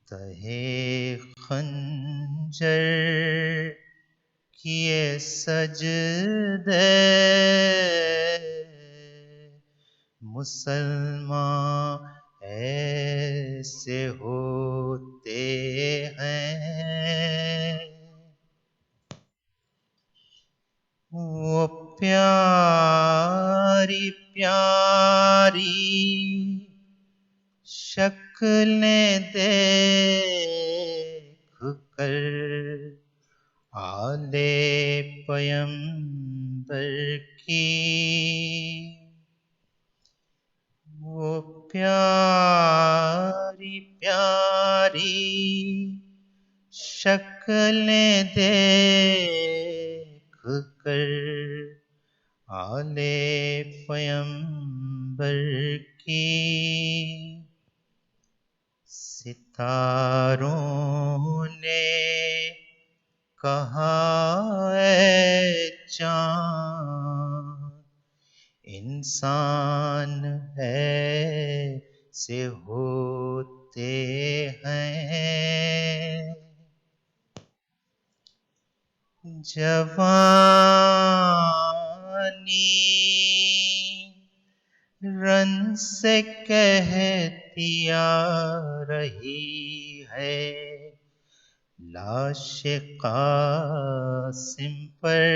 تہے خنجر کیے سجدے مسلمان ایسے ہوتے ہیں، وہ پیاری پیاری شکلیں دیکھ کر آل پیمبر کی، وہ پیاری پیاری شکلیں دیکھ کر آل پیمبر کی، ستاروں نے کہا اے چاند انسان ایسے ہوتے ہیں، جوانی رن سے کہتی آ رہی ہے لاش قاسم پر،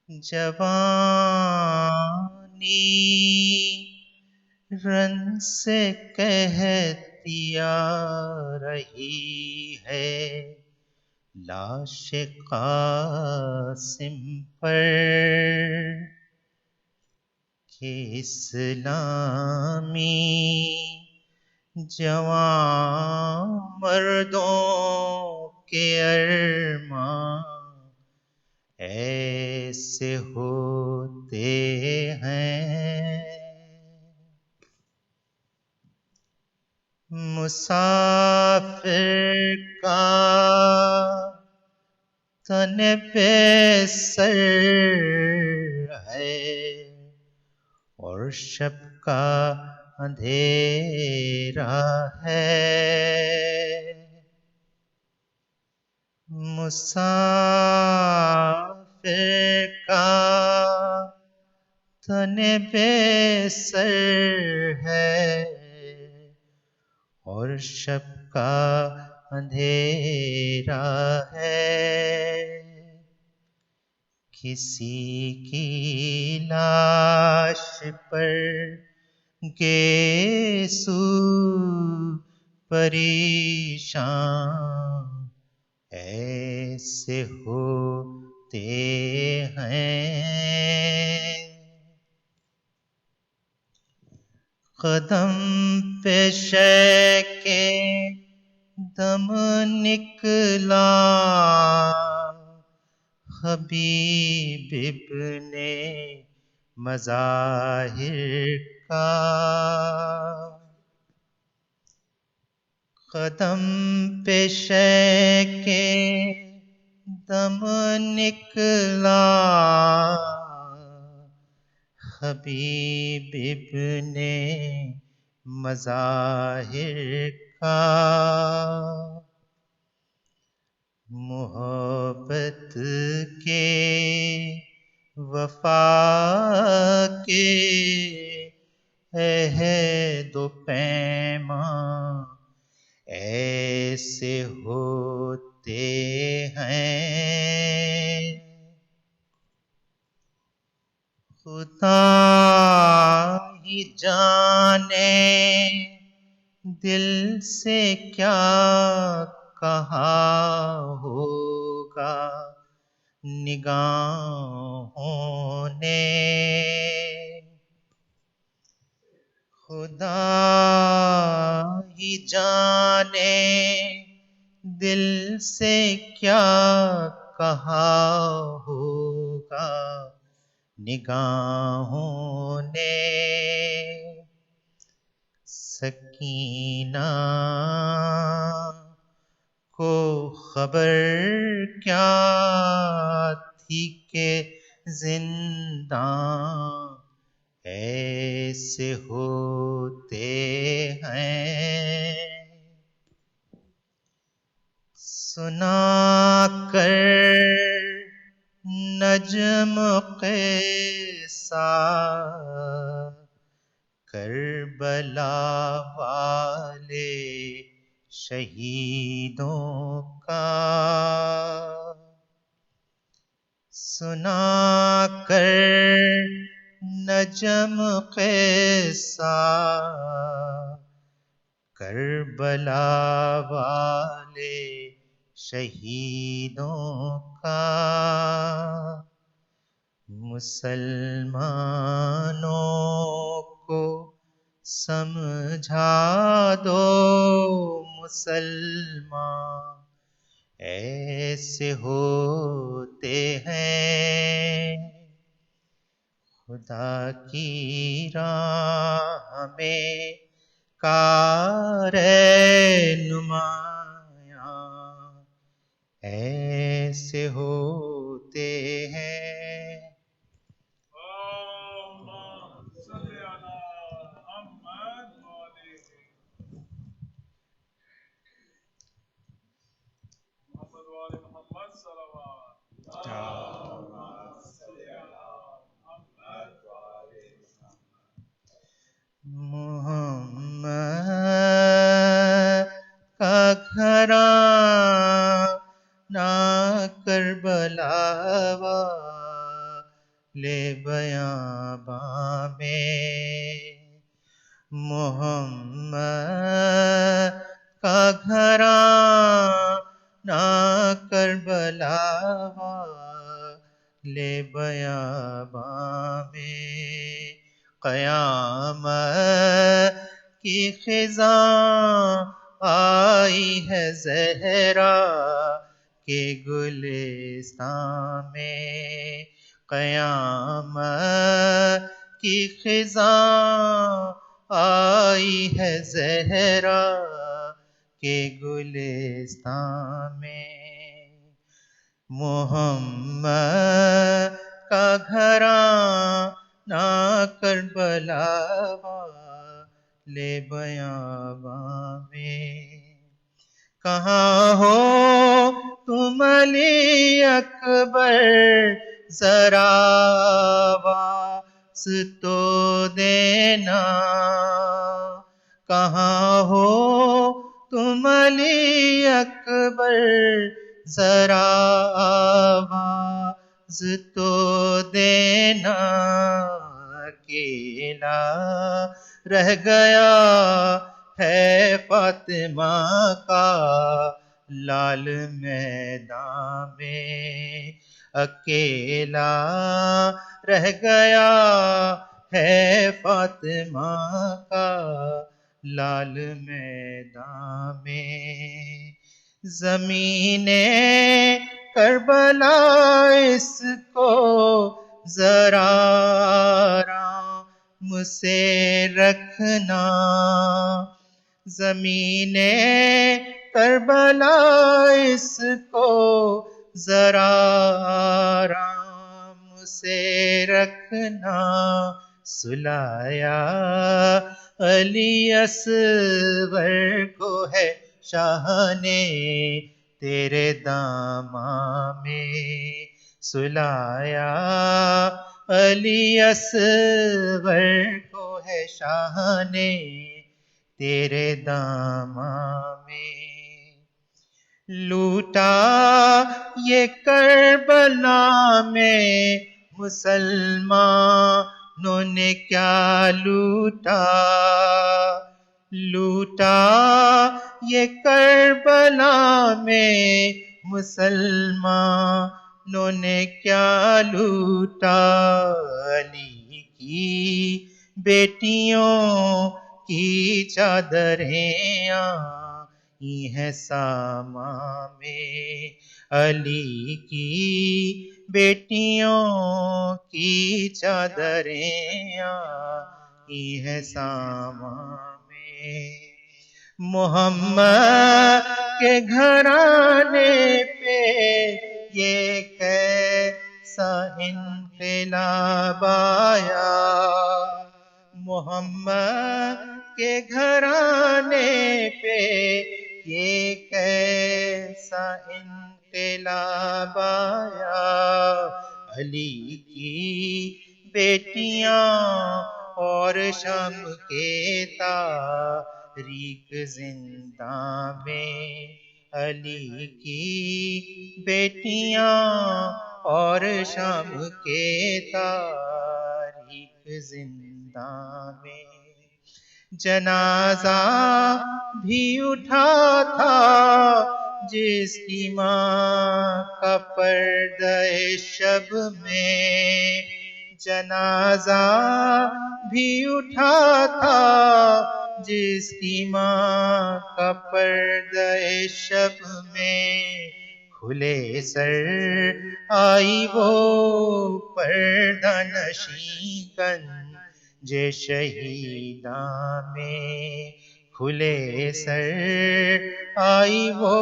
جوانی رن سے کہتی آ رہی ہے لاش قاسم پر، کہ اسلامی جوان مردوں کے ارمان ایسے ہوتے ہیں، مسافر کا تن بے سر ہے اور شب کا اندھیرا ہے، مسافر کا تن بے سر ہے اور شب کا اندھیرا ہے، کسی کی لاش پر گیسو پریشان ایسے ہوتے ہیں، قدم پیشے کے دم نکلا حبیب ابن مظاہر کا، قدم پیشے کے دم نکلا حبیب ابن مظاہر کا، محبت کے وفا کے عہد و پیمان ایسے ہوتے ہیں، خدا ہی جانے دل سے کیا کہا ہوگا نگاہوں نے، خدا ہی جانے دل سے کیا کہا ہوگا نگاہوں نے، سکینہ کو خبر کیا تھی کہ زنداں ایسے ہوتے ہیں. سنا کر نجم قصہ کربلا والے شہیدوں کا. سنا کر نجم قصہ کربلا والے شہیدوں کا. مسلمانوں کو سمجھا دو مسلمان ایسے ہوتے ہیں. خدا کی راہ میں کار نمایاں ایسے ہوتے ہیں. محمد کا گھرانہ کربلا والے بیاباں میں. محمد کا گھرانہ کربلا والے بیاباں میں. قیامت کی خزاں آئی ہے زہرا کے گلستان میں. قیامت کی خزاں آئی ہے زہرا کے گلستان میں. محمد کا گھرانہ کربلا والے بیاباں میں. کہاں ہو تم علی اکبر ذرا آواز تو دینا. کہاں ہو تم علی اکبر ذرا آواز تو دینا. اکیلا رہ گیا ہے فاطمہ کا لال میدان میں. اکیلا رہ گیا ہے فاطمہ کا لال میدان میں. زمین کربلا اس کو ذرا آرام سے رکھنا. زمین کربلا اس کو ذرا آرام سے رکھنا. سلایا علی اصغر کو ہے شاہ نے تیرے داماں میں. سلایا علی اصغر کو ہے شاہ نے تیرے داماں میں. لوٹا یہ کربلا میں مسلمانوں نے کیا لوٹا. لوٹا یہ کربلا میں مسلمانوں نے کیا لوٹا. علی کی بیٹیوں کی چادریں آئی ہیں سامان میں. علی کی بیٹیوں کی چادریں آئی ہیں سامان میں. محمد کے گھرانے پہ یہ کیسا انقلاب آیا، محمد کے گھرانے پہ یہ کیسا انقلاب آیا، علی کی بیٹیاں اور شام کے تاریک زندہ میں، علی کی بیٹیاں اور شام کے تاریک زندہ میں، جنازہ بھی اٹھا تھا جس کی ماں کا پردہ شب میں، جنازہ بھی اٹھا تھا جس کی ماں کا پردہ شب میں، کھلے سر آئی وہ پردہ نشیں گنج شہیداں میں، کھلے سر آئی وہ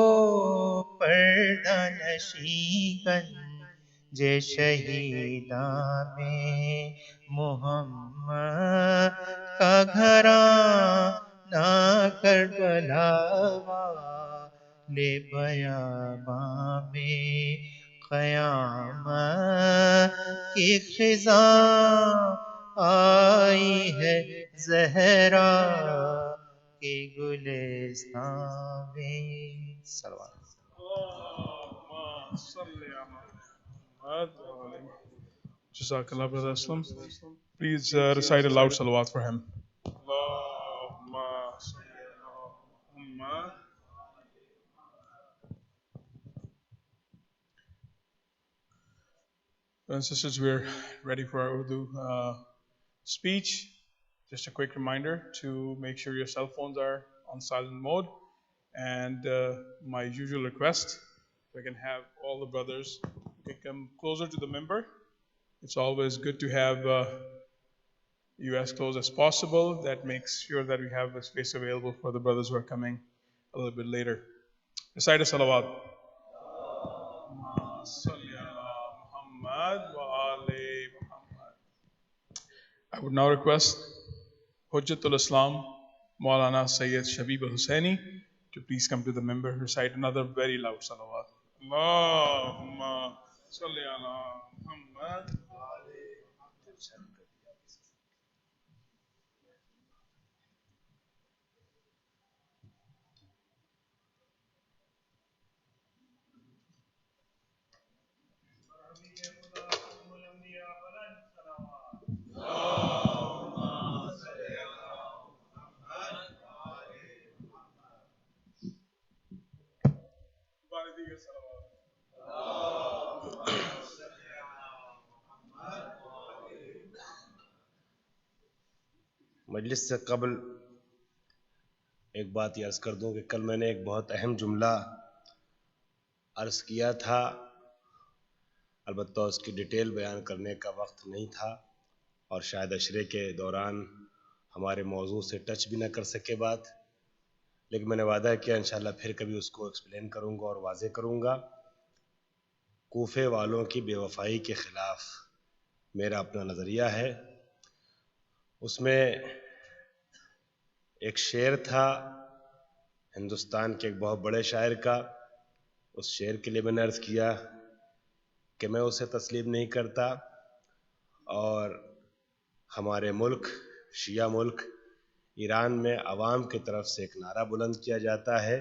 پردہ نشیں گنج شہیداں میں، محمد کا گھرانہ کربلا والے بیاباں میں، قیامت کی خزاں آئی ہے زہرا کے گلستان میں، صلوات۔ Jazakallah, Brother Aslam. Please recite a loud salawat for him. And sisters, we're ready for our Urdu speech. Just a quick reminder to make sure your cell phones are on silent mode. And my usual request, if I can have all the brothers come closer to the member. It's always good to have you as close as possible. That makes sure that we have a space available for the brothers who are coming a little bit later. Recite a salawat. I would now request Hujjatul Islam, Maulana Sayyid Shabib al-Hussaini, to please come to the member, recite another very loud salawat. Allahumma salli ala Muhammad. مجلس سے قبل ایک بات یہ عرض کر دوں کہ کل میں نے ایک بہت اہم جملہ عرض کیا تھا، البتہ اس کی ڈیٹیل بیان کرنے کا وقت نہیں تھا اور شاید عشرے کے دوران ہمارے موضوع سے ٹچ بھی نہ کر سکے بات، لیکن میں نے وعدہ کیا انشاءاللہ پھر کبھی اس کو ایکسپلین کروں گا اور واضح کروں گا۔ کوفے والوں کی بے وفائی کے خلاف میرا اپنا نظریہ ہے۔ اس میں ایک شعر تھا ہندوستان کے ایک بہت بڑے شاعر کا، اس شعر کے لیے میں نے عرض کیا کہ میں اسے تسلیم نہیں کرتا، اور ہمارے ملک شیعہ ملک ایران میں عوام کی طرف سے ایک نعرہ بلند کیا جاتا ہے،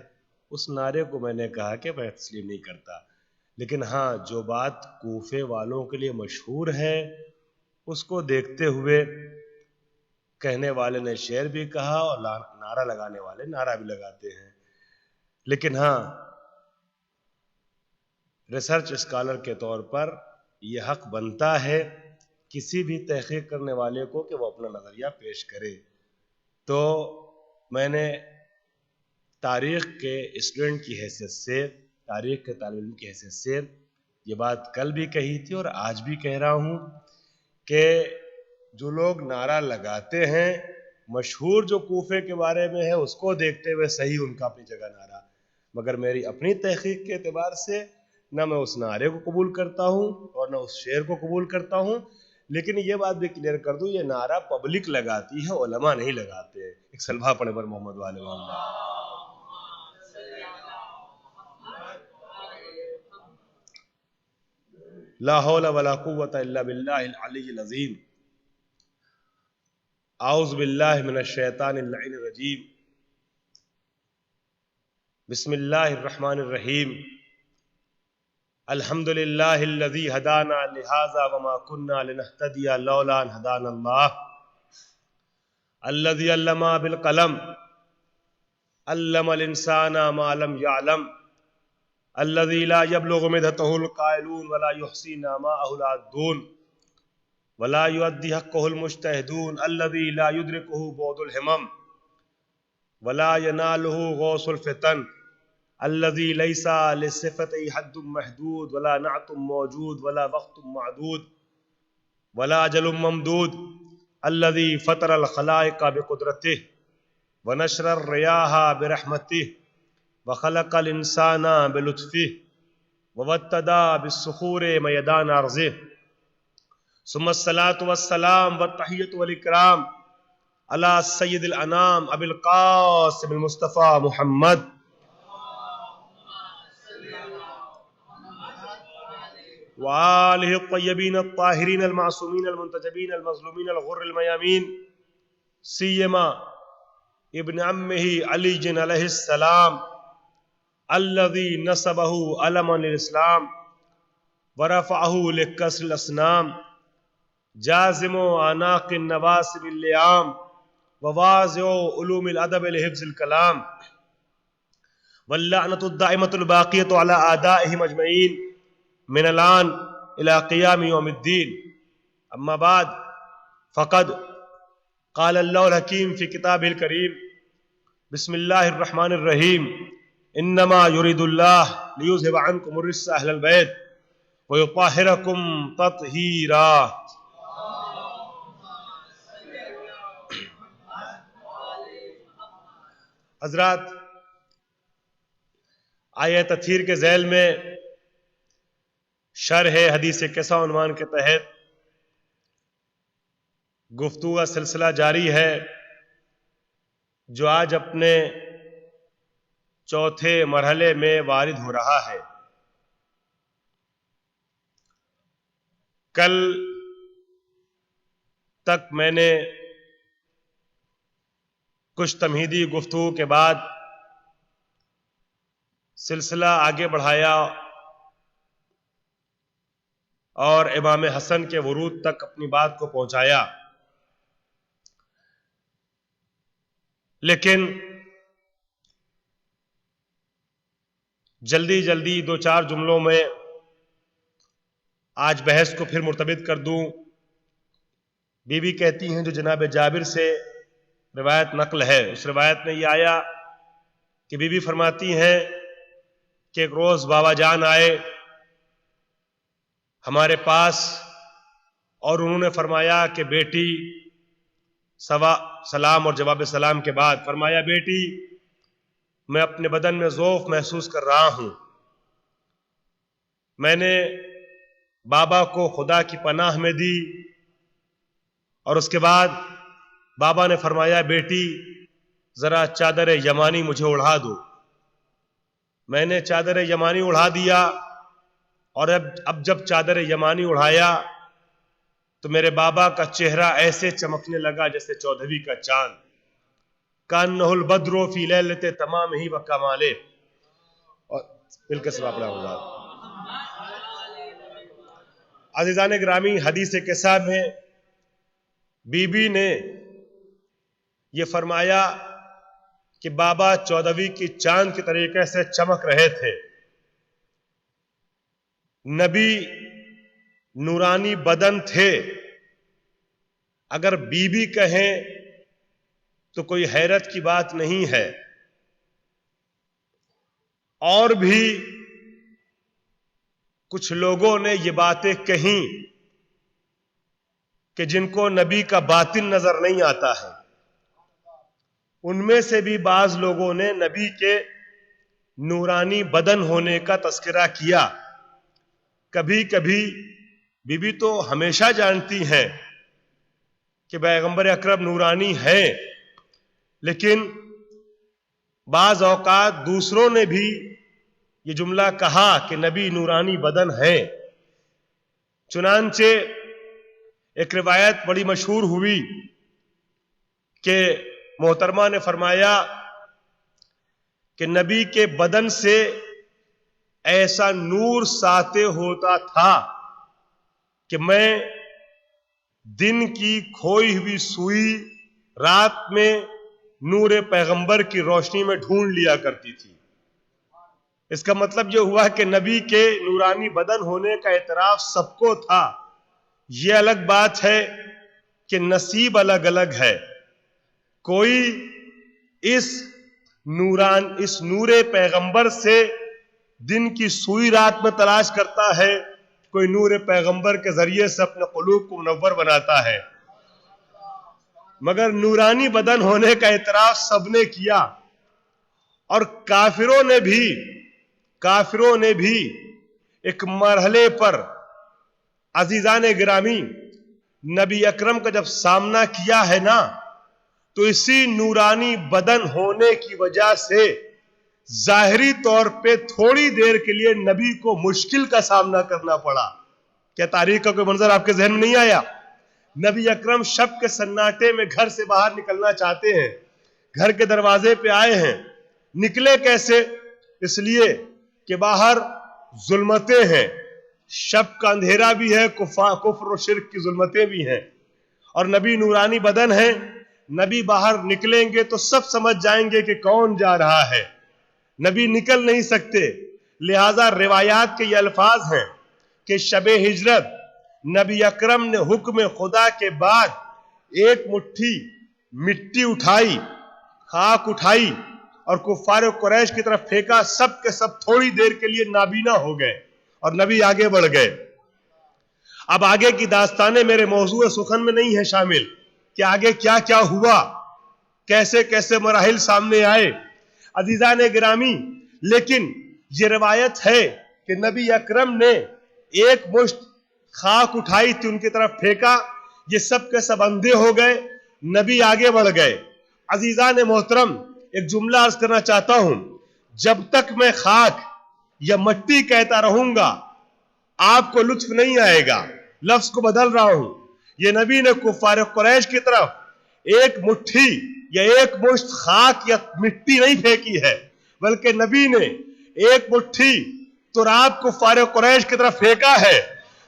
اس نعرے کو میں نے کہا کہ میں تسلیم نہیں کرتا، لیکن ہاں جو بات کوفے والوں کے لیے مشہور ہے اس کو دیکھتے ہوئے کہنے والے نے شعر بھی کہا اور نعرہ لگانے والے نعرہ بھی لگاتے ہیں، لیکن ہاں ریسرچ اسکالر کے طور پر یہ حق بنتا ہے کسی بھی تحقیق کرنے والے کو کہ وہ اپنا نظریہ پیش کرے۔ تو میں نے تاریخ کے اسٹوڈنٹ کی حیثیت سے، تاریخ کے طالب علم کی حیثیت سے یہ بات کل بھی کہی تھی اور آج بھی کہہ رہا ہوں کہ جو لوگ نعرہ لگاتے ہیں مشہور جو کوفے کے بارے میں ہے اس کو دیکھتے ہوئے صحیح ان کا اپنی جگہ نعرہ، مگر میری اپنی تحقیق کے اعتبار سے نہ میں اس نعرے کو قبول کرتا ہوں اور نہ اس شعر کو قبول کرتا ہوں. لیکن یہ بات بھی کلیئر کر دوں، یہ نعرہ پبلک لگاتی ہے، علماء نہیں لگاتے. ایک سلبہ پڑھے پر محمد والے محمد. لا حول ولا قوة الا باللہ العلی العظیم. اعوذ باللہ من الشیطان اللعین الرجیم. بسم اللہ الرحمن الرحیم. الحمد للہ الذی ہدانا لہذا وما كنا لنہتدی لولا ان ہدانا اللہ. الذی علم بالقلم علم الانسان ما لم يعلم. الذي لا يبلغ مدحته القائلون ولا يحصي نعماءه العادون ولا يؤدي حقه المجتهدون. الذي لا يدركه بعد الهمم ولا يناله غوث الفتن. الذي ليس لصفته حد محدود ولا نعت موجود ولا وقت معدود ولا أجل ممدود. الذي فطر الخلائق بقدرته ونشر الرياح برحمته وخلق الانسان بلطفه ووتدا بالصخور میدان ارضه. ثم الصلاة والسلام والتحیۃ والاکرام على سید الانام ابی القاسم المصطفى محمد وآلہ الطیبین الطاہرین المعصومین المنتجبین المظلومین الغر المیامین، سیما ابن عمہ علی علیہ السلام الذي نسبه علما للإسلام ورفعه لكسر الأصنام، جازم أعناق النواسب اللئام وواضع علوم الأدب لحفظ الكلام، واللعنة الدائمة الباقية على أعدائهم أجمعين من الآن إلى قيام يوم الدين. أما بعد، فقد قال الله الحكيم في كتابه الكريم: بسم الله الرحمن الرحيم. انما يريد الله ليذهب عنكم الرجس اهل البيت ويطهركم تطهيرا. حضرات، آیہ تطہیر کے ذیل میں شرح حدیث کسا عنوان کے تحت گفتگو کا سلسلہ جاری ہے، جو آج اپنے چوتھے مرحلے میں وارد ہو رہا ہے. کل تک میں نے کچھ تمہیدی گفتگو کے بعد سلسلہ آگے بڑھایا اور امام حسن کے ورود تک اپنی بات کو پہنچایا. لیکن جلدی دو چار جملوں میں آج بحث کو پھر مرتبط کر دوں. بی بی کہتی ہیں، جو جناب جابر سے روایت نقل ہے، اس روایت میں یہ آیا کہ بی بی فرماتی ہیں کہ ایک روز بابا جان آئے ہمارے پاس اور انہوں نے فرمایا کہ بیٹی، سلام اور جواب سلام کے بعد فرمایا، بیٹی میں اپنے بدن میں ضعف محسوس کر رہا ہوں. میں نے بابا کو خدا کی پناہ میں دی اور اس کے بعد بابا نے فرمایا، بیٹی ذرا چادر یمانی مجھے اڑا دو. میں نے چادر یمانی اڑا دیا اور اب جب چادر یمانی اڑایا تو میرے بابا کا چہرہ ایسے چمکنے لگا جیسے 14ویں کا چاند. کانہ البدر فی لیلۃ تمامہ و کمالہ. اور مل کے سبا پڑھا ہوگا. عزیزان گرامی، حدیث کسا میں بی بی نے یہ فرمایا کہ بابا 14ویں کی چاند کے طریقے سے چمک رہے تھے. نبی نورانی بدن تھے. اگر بی بی کہیں تو کوئی حیرت کی بات نہیں ہے. اور بھی کچھ لوگوں نے یہ باتیں کہیں کہ جن کو نبی کا باطن نظر نہیں آتا ہے. ان میں سے بھی بعض لوگوں نے نبی کے نورانی بدن ہونے کا تذکرہ کیا. کبھی کبھی بی بی تو ہمیشہ جانتی ہیں کہ پیغمبر اکرم نورانی ہے، لیکن بعض اوقات دوسروں نے بھی یہ جملہ کہا کہ نبی نورانی بدن ہے. چنانچہ ایک روایت بڑی مشہور ہوئی کہ محترمہ نے فرمایا کہ نبی کے بدن سے ایسا نور ساطع ہوتا تھا کہ میں دن کی کھوئی ہوئی سوئی رات میں نور پیغمبر کی روشنی میں ڈھونڈ لیا کرتی تھی. اس کا مطلب یہ ہوا کہ نبی کے نورانی بدن ہونے کا اعتراف سب کو تھا. یہ الگ بات ہے کہ نصیب الگ الگ ہے. کوئی اس نور پیغمبر سے دن کی سوئی رات میں تلاش کرتا ہے، کوئی نور پیغمبر کے ذریعے سے اپنے قلوب کو منور بناتا ہے. مگر نورانی بدن ہونے کا اعتراف سب نے کیا، اور کافروں نے بھی ایک مرحلے پر عزیزان گرامی نبی اکرم کا جب سامنا کیا ہے نا، تو اسی نورانی بدن ہونے کی وجہ سے ظاہری طور پہ تھوڑی دیر کے لیے نبی کو مشکل کا سامنا کرنا پڑا. کیا تاریخ کا کوئی منظر آپ کے ذہن میں نہیں آیا؟ نبی اکرم شب کے سناٹے میں گھر سے باہر نکلنا چاہتے ہیں، گھر کے دروازے پہ آئے ہیں. نکلے کیسے؟ اس لیے کہ باہر ظلمتیں ہیں، شب کا اندھیرا بھی ہے، کفر و شرک کی ظلمتیں بھی ہیں، اور نبی نورانی بدن ہے. نبی باہر نکلیں گے تو سب سمجھ جائیں گے کہ کون جا رہا ہے. نبی نکل نہیں سکتے. لہذا روایات کے یہ الفاظ ہیں کہ شب ہجرت نبی اکرم نے حکم خدا کے بعد ایک مٹھی مٹی اٹھائی، خاک اٹھائی اور کفار قریش کی طرف پھینکا. سب کے سب تھوڑی دیر کے لیے نابینا ہو گئے اور نبی آگے بڑھ گئے. اب آگے کی داستانیں میرے موضوع سخن میں نہیں ہیں شامل کہ آگے کیا کیا ہوا، کیسے کیسے مراحل سامنے آئے عزیزان گرامی. لیکن یہ روایت ہے کہ نبی اکرم نے ایک مشت خاک اٹھائی تھی، ان کی طرف پھینکا، یہ سب کے سب اندھے ہو گئے، نبی آگے بڑھ گئے. عزیزان محترم، ایک جملہ عرض کرنا چاہتا ہوں، جب تک میں خاک یا مٹی کہتا رہوں گا آپ کو لطف نہیں آئے گا. لفظ کو بدل رہا ہوں. یہ نبی نے کفار قریش کی طرف ایک مٹھی یا ایک مشت خاک یا مٹی نہیں پھینکی ہے، بلکہ نبی نے ایک مٹھی تراب کفار قریش کی طرف پھینکا ہے.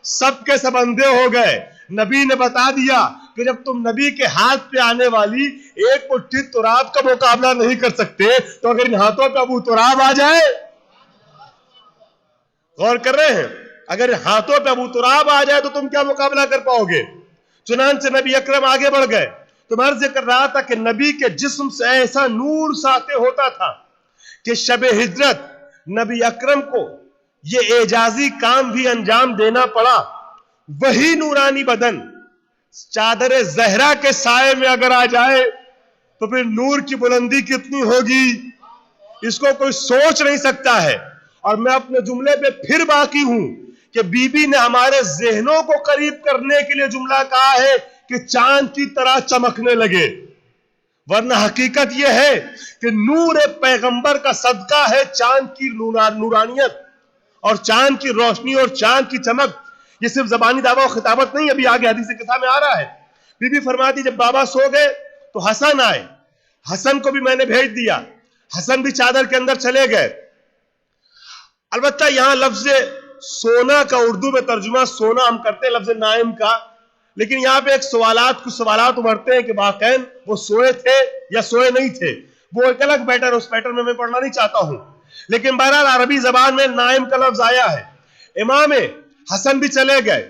سب کے سب اندھے ہو گئے. نبی نے بتا دیا کہ جب تم نبی کے ہاتھ پہ آنے والی ایک مٹھی تراب کا مقابلہ نہیں کر سکتے تو اگر ان ہاتھوں پہ ابو تراب آ جائے، غور کر رہے ہیں، اگر ہاتھوں پہ ابو تراب آ جائے تو تم کیا مقابلہ کر پاؤ گے؟ چنانچہ نبی اکرم آگے بڑھ گئے. تو میں عرض کر رہا تھا کہ نبی کے جسم سے ایسا نور ساطع ہوتا تھا کہ شب ہجرت نبی اکرم کو یہ اعجازی کام بھی انجام دینا پڑا. وہی نورانی بدن چادر زہرا کے سائے میں اگر آ جائے تو پھر نور کی بلندی کتنی ہوگی، اس کو کوئی سوچ نہیں سکتا ہے. اور میں اپنے جملے پہ پھر باقی ہوں کہ بی بی نے ہمارے ذہنوں کو قریب کرنے کے لیے جملہ کہا ہے کہ چاند کی طرح چمکنے لگے. ورنہ حقیقت یہ ہے کہ نور پیغمبر کا صدقہ ہے چاند کی نورانیت اور چاند کی روشنی اور چاند کی چمک. یہ صرف زبانی دعویٰ و خطابت نہیں، ابھی آگے حدیث کتاب میں آ رہا ہے. بی بی فرماتی جب بابا سو گئے تو حسن آئے، حسن کو بھی میں نے بھیج دیا، حسن بھی چادر کے اندر چلے گئے. البتہ یہاں لفظ سونا کا اردو میں ترجمہ سونا ہم کرتے ہیں لفظ نائم کا، لیکن یہاں پہ کچھ سوالات ابھرتے ہیں کہ واقعاً وہ سوئے تھے یا سوئے نہیں تھے. وہ ایک الگ بیٹر، اس بیٹر میں پڑھنا نہیں چاہتا ہوں. لیکن بہرحال عربی زبان میں نائم کا لفظ آیا ہے. امام حسن بھی چلے گئے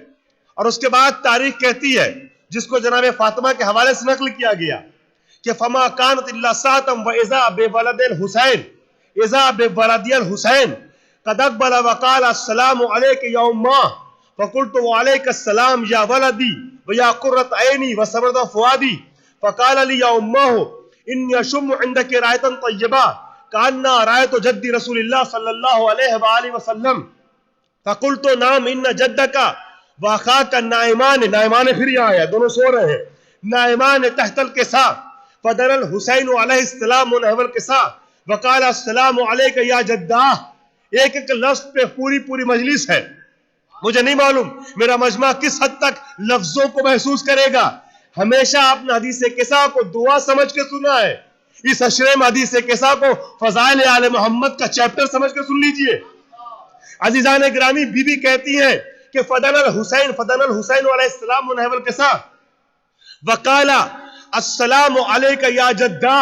اور اس کے بعد تاریخ کہتی ہے، جس کو جناب فاطمہ کے حوالے سے نقل کیا گیا کہ فما کانت الا ساتم و اذا بولد الحسین اذا بولد الحسین قد اقبل وقال السلام علیک یا امہ فقلت وعلیک السلام یا ولدی ویا قرۃ عینی وسرد فؤادی فقال لی یا امہ انی اشم عندک رایۃ طیبہ کأن رایۃ جد رسول اللہ صلی اللہ علیہ وآلہ وسلم فقلت نام ان جدک واخاک نائمان، نائمان پھر یہاں آیا، دونوں سو رہے ہیں، نائمان تحت الکساء فدر الحسین علیہ السلام نحو الکساء وقال السلام علیک یا جدہ. ایک ایک لفظ پہ پوری مجلس ہے. مجھے نہیں معلوم میرا مجمع کس حد تک لفظوں کو محسوس کرے گا. ہمیشہ آپ نے حدیث قصہ کو دعا سمجھ کے سنا ہے. اس اشرے میں حدیث قصہ کو فضائل آل محمد کا چیپٹر سمجھ کے سن لیجئے. عزیزان گرامی، بی بی کہتی ہیں کہ فدن الحسین علیہ السلام نحو القصہ وقال السلام علیک یا جدہ،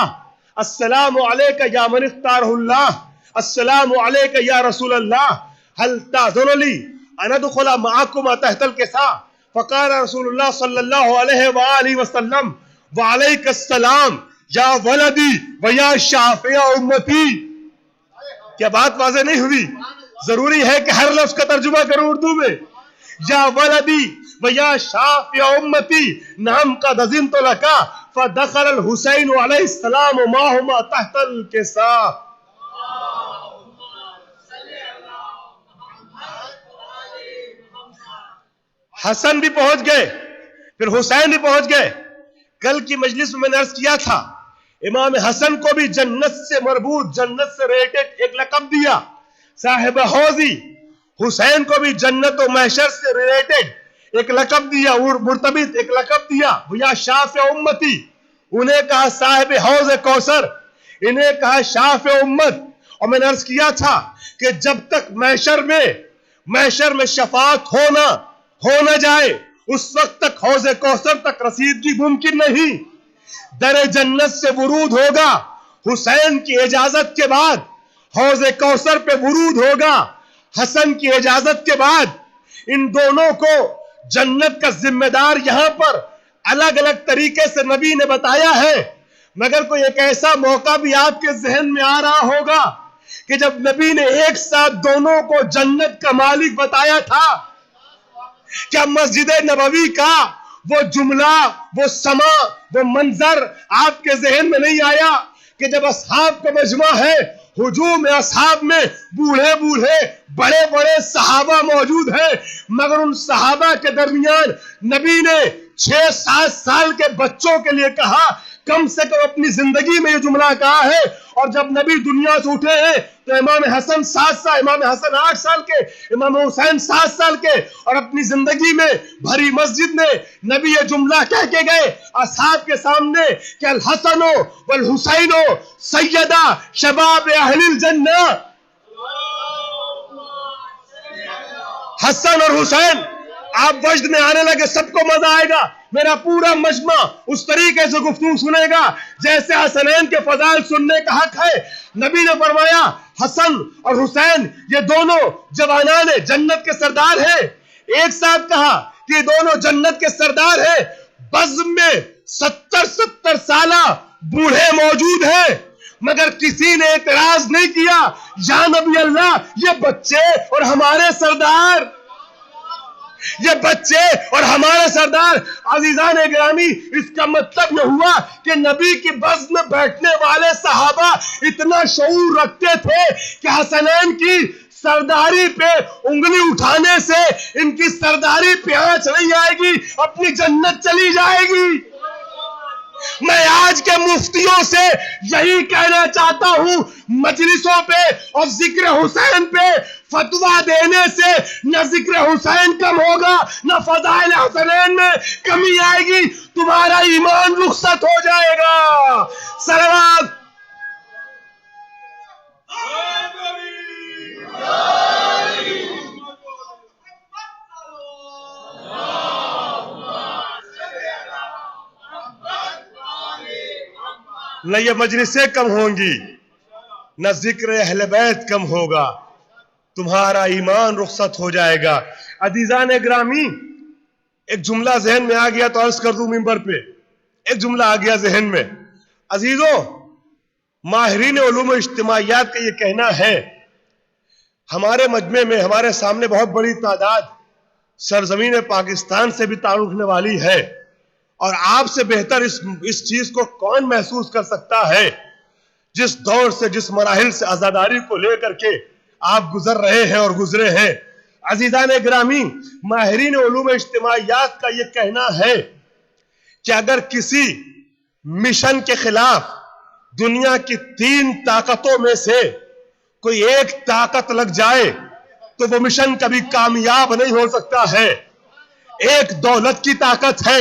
السلام علیک یا من اختارہ اللہ، السلام علیک یا رسول اللہ، هل تأذن لي ان ادخل معكم تحت القصہ؟ فقال رسول اللہ صلی اللہ علیہ وآلہ وسلم وعلیک السلام یا ولدی ویا شافع امتی. کیا بات واضح نہیں ہوئی؟ ضروری ہے کہ ہر لفظ کا ترجمہ کروں اردو میں. یا ولدی ویا شافع امتی نام کا دزنت لکا فدخل الحسین علیہ السلام معہما تحت القصہ. حسن بھی پہنچ گئے، پھر حسین بھی پہنچ گئے. کل کی مجلس میں نے عرض کیا تھا امام حسن کو بھی جنت سے مربوط، جنت سے ریلیٹڈ ایک لقب دیا صاحب حوضی. حسین کو بھی جنت و محشر سے ریلیٹڈ ایک لقب دیا، مرتبط ایک لقب دیا یا شافع امتی. انہیں کہا صاحب حوض کوثر، انہیں کہا شافع امت. اور میں نے عرض کیا تھا کہ جب تک محشر میں شفاعت ہو نہ جائے اس وقت تک حوض کوثر تک رسیدگی ممکن نہیں. در جنت سے ورود ہوگا حسین کی اجازت کے بعد، حوض کوثر پہ ورود ہوگا حسن کی اجازت کے بعد. ان دونوں کو جنت کا ذمہ دار یہاں پر الگ الگ طریقے سے نبی نے بتایا ہے. مگر کوئی ایک ایسا موقع بھی آپ کے ذہن میں آ رہا ہوگا کہ جب نبی نے ایک ساتھ دونوں کو جنت کا مالک بتایا تھا، کیا مسجد نبوی کا وہ جملہ، وہ سما، وہ منظر آپ کے ذہن میں نہیں آیا کہ جب اصحاب کا مجمع ہے، ہجوم اصحاب میں بوڑھے بڑے صحابہ موجود ہیں، مگر ان صحابہ کے درمیان نبی نے 6-7 سال کے بچوں کے لیے کہا، کم سے کم اپنی زندگی میں یہ جملہ کہا ہے. اور جب نبی دنیا سے اٹھے ہیں تو امام حسن 7 سال، امام حسن 8 سال کے، امام حسین 7 سال کے، اور اپنی زندگی میں بھری مسجد میں نبی یہ جملہ کہہ کے گئے اصحاب کے سامنے کہ الحسن والحسین سیدہ شباب اہل الجنہ. حسن اور حسین آپ وجد میں آنے لگے، سب کو مزہ آئے گا. میرا پورا مجمع اس طریقے سے گفتگو سنے گا جیسے حسنین کے فضائل سننے کا حق ہے. نبی نے فرمایا حسن اور حسین یہ دونوں جوانان جنت کے سردار ہیں. ایک ساتھ کہا کہ یہ دونوں جنت کے سردار ہیں. بزم میں 70 سالہ بوڑھے موجود ہیں، مگر کسی نے اعتراض نہیں کیا. یا نبی اللہ، یہ بچے اور ہمارے سردار، یہ بچے اور ہمارے سردار. عزیزان گرامی، اس کا مطلب یہ ہوا کہ نبی کی بز میں بیٹھنے والے صحابہ اتنا شعور رکھتے تھے کہ حسنین کی سرداری پہ انگلی اٹھانے سے ان کی سرداری پہ آنچ نہیں آئے گی، اپنی جنت چلی جائے گی. میں آج کے مفتیوں سے یہی کہنا چاہتا ہوں، مجلسوں پہ اور ذکر حسین پہ فتویٰ دینے سے نہ ذکر حسین کم ہوگا، نہ فضائل حسنین میں کمی آئے گی. تمہارا ایمان رخصت ہو جائے گا. صلوات. نہ یہ مجلسیں کم ہوں گی، نہ ذکر اہل بیت کم ہوگا. تمہارا ایمان رخصت ہو جائے گا. عزیزان گرامی، ایک جملہ ذہن میں آ گیا تو عرض کر دوں ممبر پہ. ایک جملہ آ گیا ذہن میں. عزیزوں، ماہرین علوم و اجتماعیات کا یہ کہنا ہے ہمارے مجمع میں ہمارے سامنے بہت بڑی تعداد سرزمین پاکستان سے بھی تعلق رکھنے والی ہے، اور آپ سے بہتر اس چیز کو کون محسوس کر سکتا ہے جس دور سے, جس مراحل سے آزاداری کو لے کر کے آپ گزر رہے ہیں اور گزرے ہیں. عزیزان گرامی, ماہرین علوم اجتماعیات کا یہ کہنا ہے کہ اگر کسی مشن کے خلاف دنیا کی 3 طاقتوں میں سے کوئی ایک طاقت لگ جائے تو وہ مشن کبھی کامیاب نہیں ہو سکتا ہے. ایک دولت کی طاقت ہے,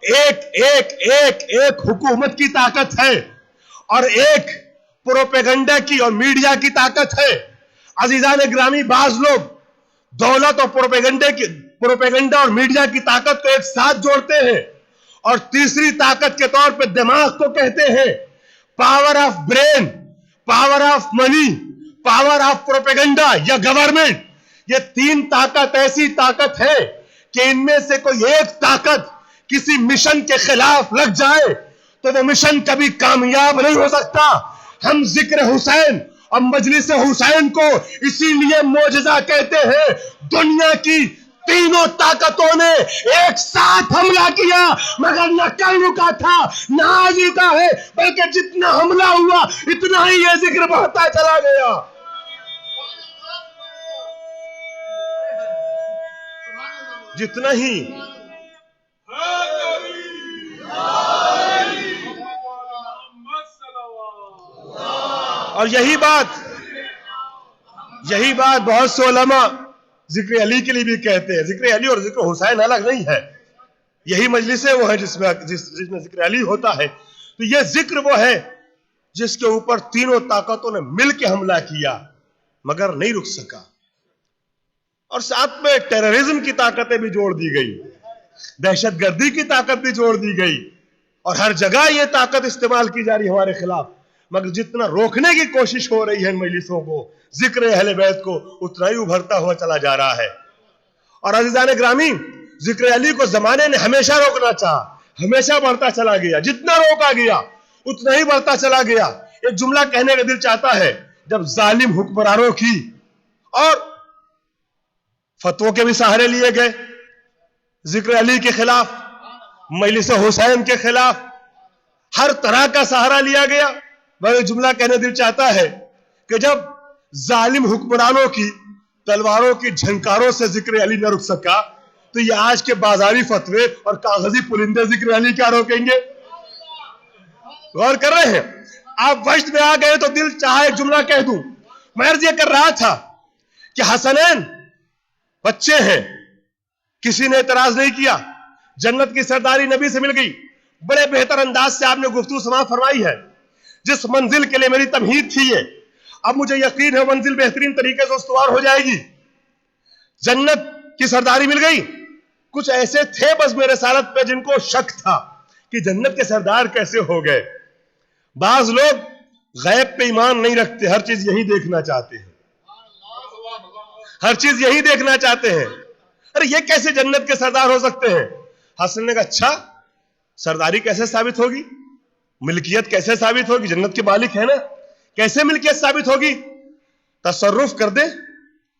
ایک حکومت کی طاقت ہے, اور ایک پروپیگنڈا کی اور میڈیا کی طاقت ہے. عزیزان گرامی, بعض لوگ دولت اور پروپیگنڈا اور میڈیا کی طاقت کو ایک ساتھ جوڑتے ہیں اور تیسری طاقت کے طور پہ دماغ کو کہتے ہیں. Power of brain, power of money, power of propaganda یا گورنمنٹ, یہ 3 طاقت ایسی طاقت ہے کہ ان میں سے کوئی ایک طاقت کسی مشن کے خلاف لگ جائے تو وہ مشن کبھی کامیاب نہیں ہو سکتا. ہم ذکر حسین اور مجلس حسین کو اسی لیے معجزہ کہتے ہیں. دنیا کی تینوں طاقتوں نے ایک ساتھ حملہ کیا مگر نہ کل رکا تھا نہ آج رکا ہے, بلکہ جتنا حملہ ہوا اتنا ہی یہ ذکر بڑھتا چلا گیا. جتنا ہی اور یہی بات بہت سے علماء ذکر علی کے لیے بھی کہتے ہیں. ذکر علی اور ذکر حسین الگ نہیں ہے, یہی مجلسیں وہ ہیں جس میں ذکر علی ہوتا ہے. تو یہ ذکر وہ ہے جس کے اوپر تینوں طاقتوں نے مل کے حملہ کیا مگر نہیں رک سکا, اور ساتھ میں ٹیررزم کی طاقتیں بھی جوڑ دی گئی, دہشت گردی کی طاقت بھی جوڑ دی گئی, اور ہر جگہ یہ طاقت استعمال کی جا رہی ہے ہمارے خلاف. مگر جتنا روکنے کی کوشش ہو رہی ہے ان مجلسوں کو, ذکر اہل بیت کو, اتنا ہی ابھرتا ہوا چلا جا رہا ہے. اور عزیزان گرامی, ذکر علی کو زمانے نے ہمیشہ روکنا چاہا, ہمیشہ بڑھتا چلا گیا. جتنا روکا گیا اتنا ہی بڑھتا چلا گیا. ایک جملہ کہنے کا دل چاہتا ہے, جب ظالم حکمرانوں کی اور فتووں کے بھی سہارے لیے گئے ذکر علی کے خلاف, مجلس حسین کے خلاف, ہر طرح کا سہارا لیا گیا. میں جملہ کہنے دل چاہتا ہے کہ جب ظالم حکمرانوں کی تلواروں کی جھنکاروں سے ذکر علی نہ رک سکا تو یہ آج کے بازاری فتوے اور کاغذی پرندے ذکر علی کیا روکیں گے؟ غور کر رہے ہیں آپ؟ وجد میں آ گئے تو دل چاہے ایک جملہ کہہ دوں. میں عرض یہ کر رہا تھا کہ حسنین بچے ہیں, کسی نے اعتراض نہیں کیا, جنت کی سرداری نبی سے مل گئی. بڑے بہتر انداز سے آپ نے گفتگو سماعت فرمائی ہے. جس منزل کے لیے میری تمہید تھی یہ, اب مجھے یقین ہے منزل بہترین طریقے سے استوار ہو جائے گی. جنت کی سرداری مل گئی. کچھ ایسے تھے بس میرے رسالت پہ جن کو شک تھا کہ جنت کے سردار کیسے ہو گئے. بعض لوگ غیب پہ ایمان نہیں رکھتے, ہر چیز یہی دیکھنا چاہتے ہیں, ہر چیز یہی دیکھنا چاہتے ہیں. ارے یہ کیسے جنت کے سردار ہو سکتے ہیں؟ حسن نے کہا اچھا سرداری کیسے ثابت ہوگی, ملکیت کیسے ثابت ہوگی؟ جنت کے مالک ہے نا, کیسے ملکیت ثابت ہوگی؟ تصرف کر دے,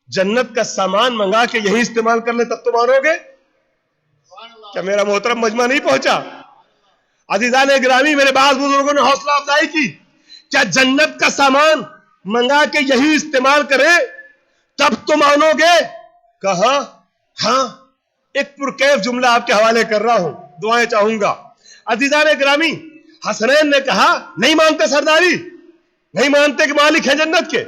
جنت کا سامان منگا کے یہی استعمال کر لے تب تو مانو گے. کیا میرا محترم مجمع نہیں پہنچا؟ عزیزان گرامی, میرے بعض بزرگوں نے حوصلہ افزائی کی, کیا جنت کا سامان منگا کے یہی استعمال کرے تب تو مانو گے؟ کہا ہاں. ایک پرکیف جملہ آپ کے حوالے کر رہا ہوں, دعائیں چاہوں گا. عزیزان گرامی, حسنین نے کہا نہیں مانتے سرداری, نہیں مانتے کہ مالک ہے جنت کے,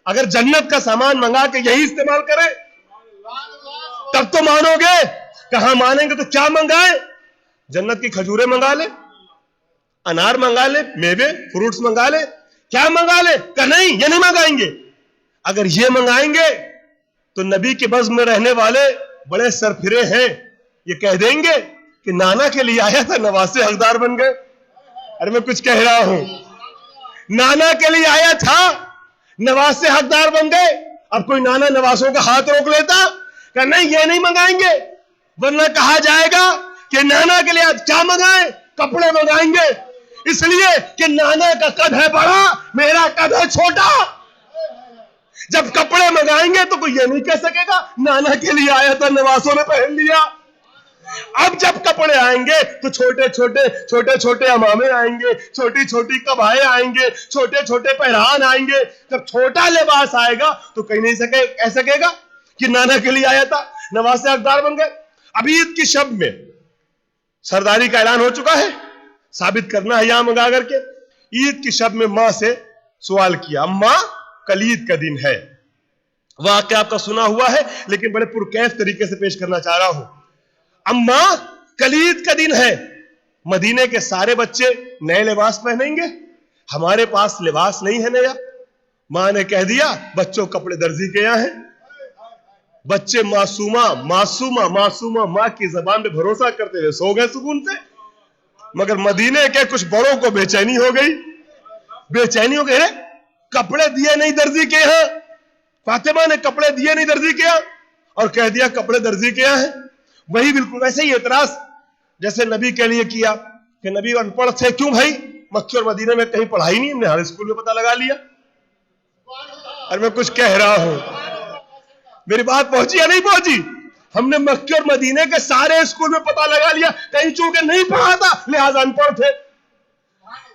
اگر جنت کا سامان منگا کے یہی استعمال کرے تب تو مانو گے. کہاں مانیں گے تو کیا منگائے؟ جنت کی کھجوریں منگا لے, انار منگا لے, میوے فروٹس منگا لے, کیا منگا لے؟ کہ نہیں یہ نہیں منگائیں گے. اگر یہ منگائیں گے تو نبی کے بزم میں رہنے والے بڑے سرفرے ہیں, یہ کہہ دیں گے کہ نانا کے لیے آیا تھا نواسے حقدار بن گئے. ارے میں کچھ کہہ رہا ہوں, نانا کے لیے آیا تھا نواسے حقدار بن گئے. اب کوئی نانا نواسوں کا ہاتھ روک لیتا کہ نہیں یہ نہیں منگائیں گے, ورنہ کہا جائے گا کہ نانا کے لیے آج کیا منگائیں؟ کپڑے منگائیں گے, اس لیے کہ نانا کا قد ہے بڑا, میرا قد ہے چھوٹا. جب کپڑے منگائیں گے تو کوئی یہ نہیں کہہ سکے گا نانا کے لیے آیا تھا نواسوں نے پہن لیا. اب جب کپڑے آئیں گے تو چھوٹے چھوٹے امامے آئیں گے, چھوٹی چھوٹی کبائیں آئیں گے, چھوٹے چھوٹے پہران آئیں گے. جب چھوٹا لباس آئے گا تو کہیں نہیں کہہ سکے گا کہ نانا کے لیے آیا تھا, نواسے حقدار بن گئے. اب عید کی شب میں سرداری کا اعلان ہو چکا ہے, ثابت کرنا ہے یہاں منگا کر کے. عید کی شب میں ماں سے سوال کیا, اماں کل عید کا دن ہے. واقعہ آپ کا سنا ہوا ہے لیکن بڑے پرکیف طریقے سے پیش کرنا چاہ رہا ہوں. اماں کل عید کا دن ہے, مدینے کے سارے بچے نئے لباس پہنیں گے, ہمارے پاس لباس نہیں ہے نیا. ماں نے کہہ دیا بچوں کپڑے درزی کے یہاں ہیں. بچے معصومہ ماں کی زبان پہ بھروسہ کرتے ہوئے سو گئے سکون سے. مگر مدینے کے کچھ بڑوں کو بے چینی ہو گئی, کپڑے دیے نہیں درزی کے یہاں. فاطمہ نے کپڑے دیے نہیں درزی کے یہاں اور کہہ دیا کپڑے درزی کے یہاں ہیں. وہی بالکل ویسے ہی اعتراض جیسے نبی کے لیے کیا کہ نبی ان پڑھ تھے, کیوں بھائی مکے اور مدینے میں کہیں پڑھائی نہیں, ہم نے ہر اسکول میں پتہ لگا لیا. اور میں کچھ کہہ رہا ہوں, میری بات پہنچی یا نہیں پہنچی؟ ہم نے مکے اور مدینے کے سارے اسکول میں پتہ لگا لیا, کہیں چونکہ نہیں پڑھا تھا لہذا ان پڑھ تھے.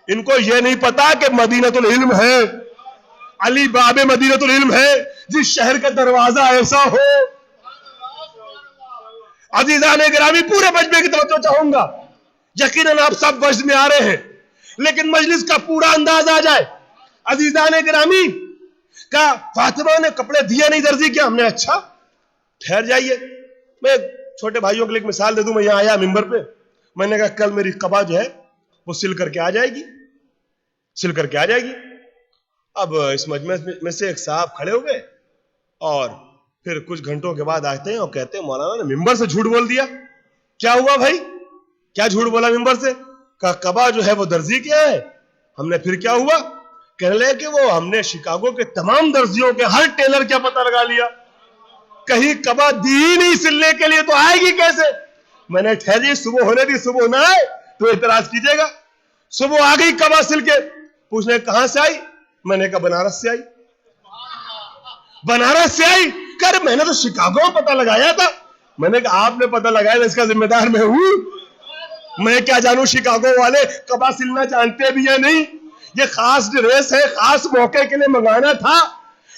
ان کو یہ نہیں پتا کہ مدینۃ العلم ہے, علی باب مدینۃ العلم ہے, جس شہر کا دروازہ ایسا ہو. عزیزان گرامی پورے مجمع کی توجہ چاہوں گا, یقیناً آپ سب وجد میں آ رہے ہیں لیکن مجلس کا پورا انداز آ جائے. عزیزان گرامی کہا فاطمہ نے کپڑے دیے نہیں درزی کیا. ہم نے اچھا ٹھہر جائیے, میں چھوٹے بھائیوں کے لیے ایک مثال دے دوں. میں یہاں آیا ممبر پہ, میں نے کہا کل میری قبا جو ہے وہ سل کر کے آ جائے گی. اب اس مجمع میں سے ایک صاحب کھڑے ہو گئے اور پھر کچھ گھنٹوں کے بعد آتے ہیں اور کہتے ہیں مولانا نے ممبر سے جھوٹ بول دیا. کیا ہوا بھائی, کیا جھوٹ بولا ممبر سے؟ کہا قبا جو ہے وہ درزی کیا ہے. ہم نے پھر کیا ہوا؟ کہنے لگے کہ وہ ہم نے شکاگو کے تمام درزیوں کے ہر ٹیلر کیا پتہ لگا لیا, کہیں قبا دی ہی نہیں سلنے کے لیے تو آئے گی کیسے. میں نے ٹھہری, صبح ہونے دی, صبح نہ آئے تو اعتراض کیجئے گا. صبح آ گئی قبا سل کے, پوچھنے کہاں سے آئی. میں نے کہا بنارس سے آئی. کر میں نے تو شکاگو میں پتہ لگایا تھا. میں نے کہا آپ نے پتہ لگایا, اس کا ذمہ دار میں ہوں. میں کیا جانوں شکاگو والے قبا سلنا جانتے بھی یا نہیں. یہ خاص ڈریس ہے, خاص موقع کے لیے منگانا تھا.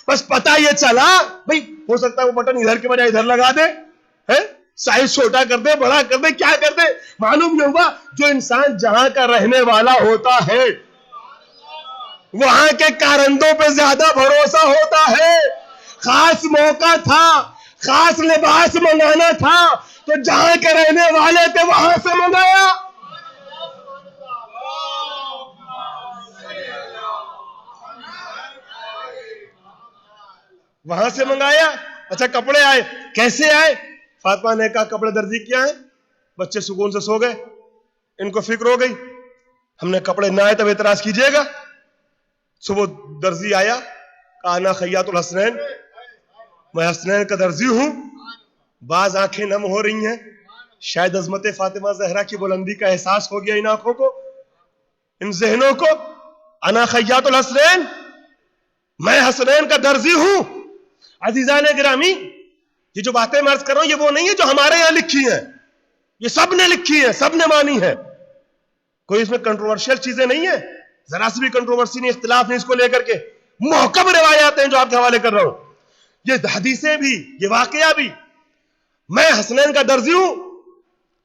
بس پتہ یہ چلا بھئی ہو سکتا ہے وہ بٹن ادھر کے بجائے ادھر لگا دے, سائز چھوٹا کر دے, بڑا کر دے, کیا کر دے. معلوم یہ ہوا جو انسان جہاں کا رہنے والا ہوتا ہے وہاں کے کارندوں پہ زیادہ بھروسہ ہوتا ہے. خاص موقع تھا, خاص لباس منگانا تھا تو جہاں کے رہنے والے تھے وہاں سے منگایا. اچھا کپڑے آئے, کیسے آئے؟ فاطمہ نے کہا کپڑے درزی کیا ہیں. بچے سکون سے سو گئے, ان کو فکر ہو گئی. ہم نے کپڑے نہ آئے تب اعتراض کیجئے گا. صبح درزی آیا, کہا انا خیاط الحسنین, میں حسنین کا درزی ہوں. بعض آنکھیں نم ہو رہی ہیں, شاید عظمت فاطمہ زہرا کی بلندی کا احساس ہو گیا ان آنکھوں کو, ان ذہنوں کو. انا خیاط الحسنین, میں حسنین کا درزی ہوں. عزیزان گرامی یہ جو باتیں میں عرض کر رہا ہوں یہ وہ نہیں ہے جو ہمارے یہاں لکھی ہیں, یہ سب نے لکھی ہیں, سب نے مانی ہے. کوئی اس میں کنٹروورشل چیزیں نہیں ہیں, ذرا سی بھی کنٹروورسی نہیں, اختلاف نہیں اس کو لے کر کے. محکم روایات ہیں جو آپ کے حوالے کر رہا ہوں, یہ حدیثیں بھی, یہ واقعہ بھی. میں حسنین کا درزی ہوں.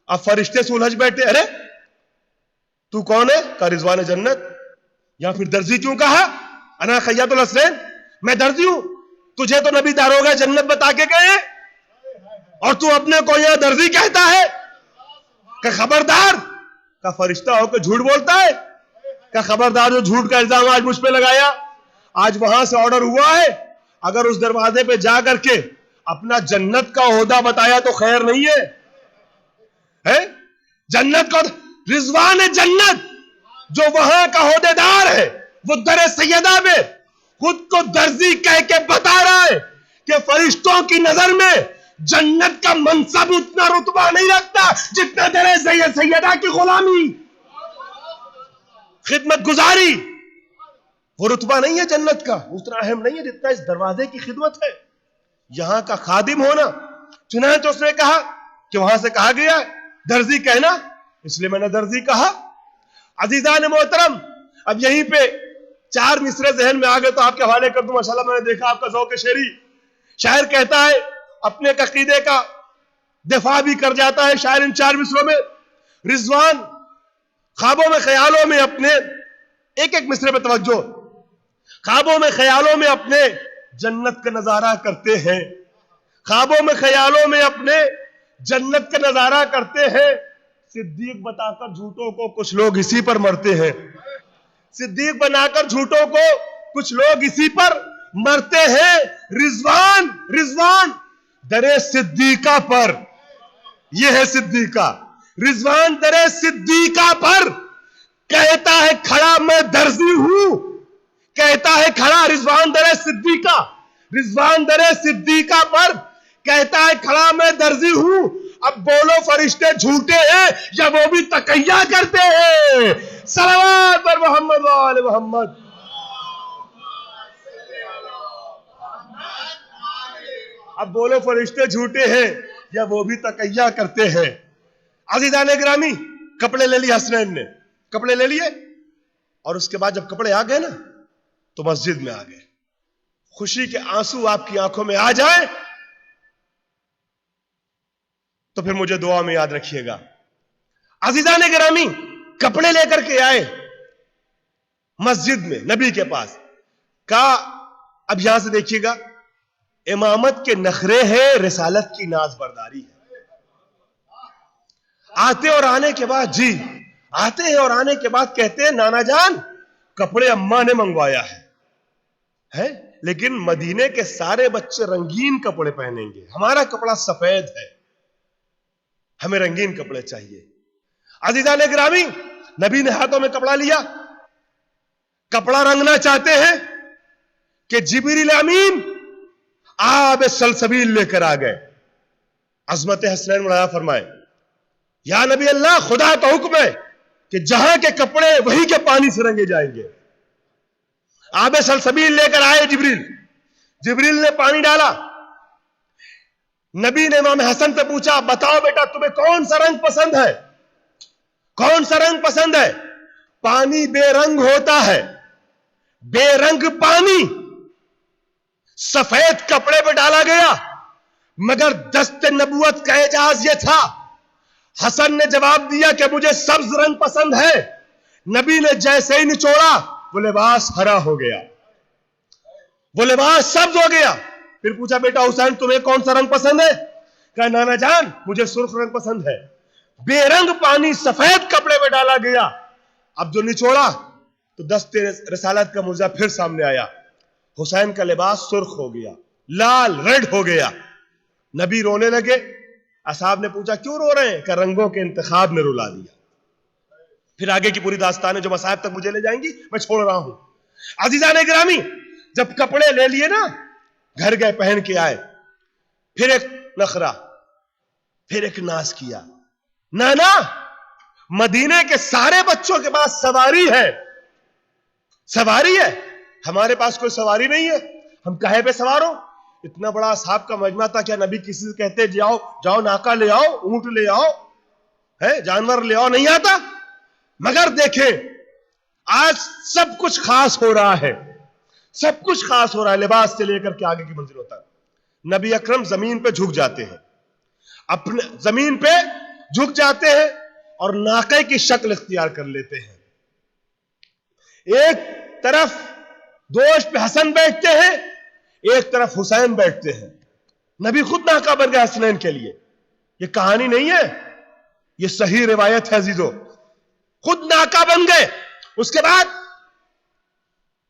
اب فرشتے سے الجھ بیٹھے, ارے تو کون ہے؟ کہا رضوان جنت. یا پھر درزی کیوں کہا؟ انا خیاط الحسنین, میں درزی ہوں. تجھے تو نبی داروغہ جنت بتا کے گئے اور تو اپنے کو یہ درزی کہتا ہے کہ خبردار. کا فرشتہ ہو کے جھوٹ بولتا ہے, کہ خبردار جو جھوٹ کا الزام آج مجھ پہ لگایا. آج وہاں سے آرڈر ہوا ہے, اگر اس دروازے پہ جا کر کے اپنا جنت کا عہدہ بتایا تو خیر نہیں ہے. جنت کا رضوان جنت جو وہاں کا عہدیدار ہے وہ در سیدہ میں خود کو درزی کہہ کے بتا رہا ہے کہ فرشتوں کی نظر میں جنت کا منصب اتنا رتبہ نہیں رکھتا جتنا در سیدہ کی غلامی, خدمت گزاری. وہ رتبہ نہیں ہے جنت کا, اتنا اہم نہیں ہے جتنا اس دروازے کی خدمت ہے, یہاں کا خادم ہونا. چنانچہ اس نے کہا کہ وہاں سے کہا گیا درزی کہنا، اس لیے میں نے درزی کہا. عزیزان محترم، اب یہیں پہ 4 مصرے ذہن میں آ گئے تو آپ کے حوالے کر دوں. ماشاءاللہ میں نے دیکھا آپ کا ذوق شعری. شاعر کہتا ہے اپنے عقیدے کا دفاع بھی کر جاتا ہے شاعر ان 4 مصروں میں. رضوان خوابوں میں خیالوں میں اپنے، ایک ایک مصرے پہ توجہ، خوابوں میں خیالوں میں اپنے جنت کا نظارہ کرتے ہیں. خوابوں میں خیالوں میں اپنے جنت کا نظارہ کرتے ہیں. صدیق بتا کر جھوٹوں کو کچھ لوگ اسی پر مرتے ہیں. صدیق بنا کر جھوٹوں کو کچھ لوگ اسی پر مرتے ہیں. رضوان رضوان درے صدیقہ پر، یہ ہے صدیقہ. رضوان درے صدیقہ پر کہتا ہے کھڑا میں درزی ہوں، کہتا ہے کھڑا. رضوان درے صدیقہ، رضوان درے صدیقہ پر کہتا ہے کھڑا میں درزی ہوں. اب بولو فرشتے جھوٹے ہیں یا وہ بھی تقیہ کرتے ہیں؟ صلوات پر محمد و آل محمد. اب بولو فرشتے جھوٹے ہیں یا وہ بھی تقیہ کرتے ہیں؟ عزیزان گرامی، کپڑے لے لیے حسنین نے، کپڑے لے لیے، اور اس کے بعد جب کپڑے آ گئے نا تو مسجد میں آ گئے. خوشی کے آنسو آپ کی آنکھوں میں آ جائیں تو پھر مجھے دعا میں یاد رکھیے گا. عزیزان گرامی، کپڑے لے کر کے آئے مسجد میں نبی کے پاس. کہا اب یہاں سے دیکھیے گا، امامت کے نخرے ہیں، رسالت کی ناز برداری ہے. آتے اور آنے کے بعد، جی آتے ہیں اور آنے کے بعد کہتے ہیں نانا جان کپڑے اماں نے منگوایا ہے، لیکن مدینے کے سارے بچے رنگین کپڑے پہنیں گے، ہمارا کپڑا سفید ہے، ہمیں رنگین کپڑے چاہیے. عزیزان گرامی، نبی نے ہاتھوں میں کپڑا لیا، کپڑا رنگنا چاہتے ہیں کہ جبریل امین آب سلسبیل لے کر آ گئے. عظمت حسنین ملاحظہ فرمائے، یا نبی اللہ خدا کا حکم ہے کہ جہاں کے کپڑے وہی کے پانی سے رنگے جائیں گے. آب سلسبیل لے کر آئے جبریل، جبریل نے پانی ڈالا. نبی نے امام حسن سے پوچھا بتاؤ بیٹا تمہیں کون سا رنگ پسند ہے، کون سا رنگ پسند ہے؟ پانی بے رنگ ہوتا ہے، بے رنگ پانی سفید کپڑے پہ ڈالا گیا، مگر دست نبوت کا اعجاز یہ تھا. حسن نے جواب دیا کہ مجھے سبز رنگ پسند ہے. نبی نے جیسے ہی نچوڑا وہ لباس ہرا ہو گیا، وہ لباس سبز ہو گیا. پھر پوچھا بیٹا حسین تمہیں کون سا رنگ پسند ہے؟ کہا نانا جان مجھے سرخ رنگ پسند ہے. بے رنگ پانی سفید کپڑے میں ڈالا گیا. اب جو نچوڑا تو دست رسالت کا مرزا پھر سامنے آیا. حسین کا لباس سرخ ہو گیا، لال ریڈ ہو گیا. نبی رونے لگے. اصحاب نے پوچھا کیوں رو رہے ہیں؟ کہ رنگوں کے انتخاب نے رلا دیا. پھر آگے کی پوری داستانیں جو مصائب تک مجھے لے جائیں گی میں چھوڑ رہا ہوں. عزیزان گرامی، جب کپڑے لے لیے نا، گھر گئے پہن کے آئے، پھر ایک نخرا، پھر ایک ناز کیا. نانا مدینے کے سارے بچوں کے پاس سواری ہے، سواری ہے، ہمارے پاس کوئی سواری نہیں ہے، ہم کہے پہ سواروں؟ اتنا بڑا اصحاب کا مجمع تھا، کیا نبی کسی سے کہتے جاؤ جاؤ ناکا لے آؤ، اونٹ لے آؤ، جانور لے آؤ؟ نہیں آتا. مگر دیکھیں آج سب کچھ خاص ہو رہا ہے، سب کچھ خاص ہو رہا ہے، لباس سے لے کر کے آگے کی منزل ہوتا ہے. نبی اکرم زمین پہ جھک جاتے ہیں، اپنے زمین پہ جھک جاتے ہیں اور ناقے کی شکل اختیار کر لیتے ہیں. ایک طرف دوش پہ حسن بیٹھتے ہیں، ایک طرف حسین بیٹھتے ہیں. نبی خود ناقہ بن گئے حسنین کے لیے. یہ کہانی نہیں ہے، یہ صحیح روایت ہے عزیزو. خود ناقہ بن گئے. اس کے بعد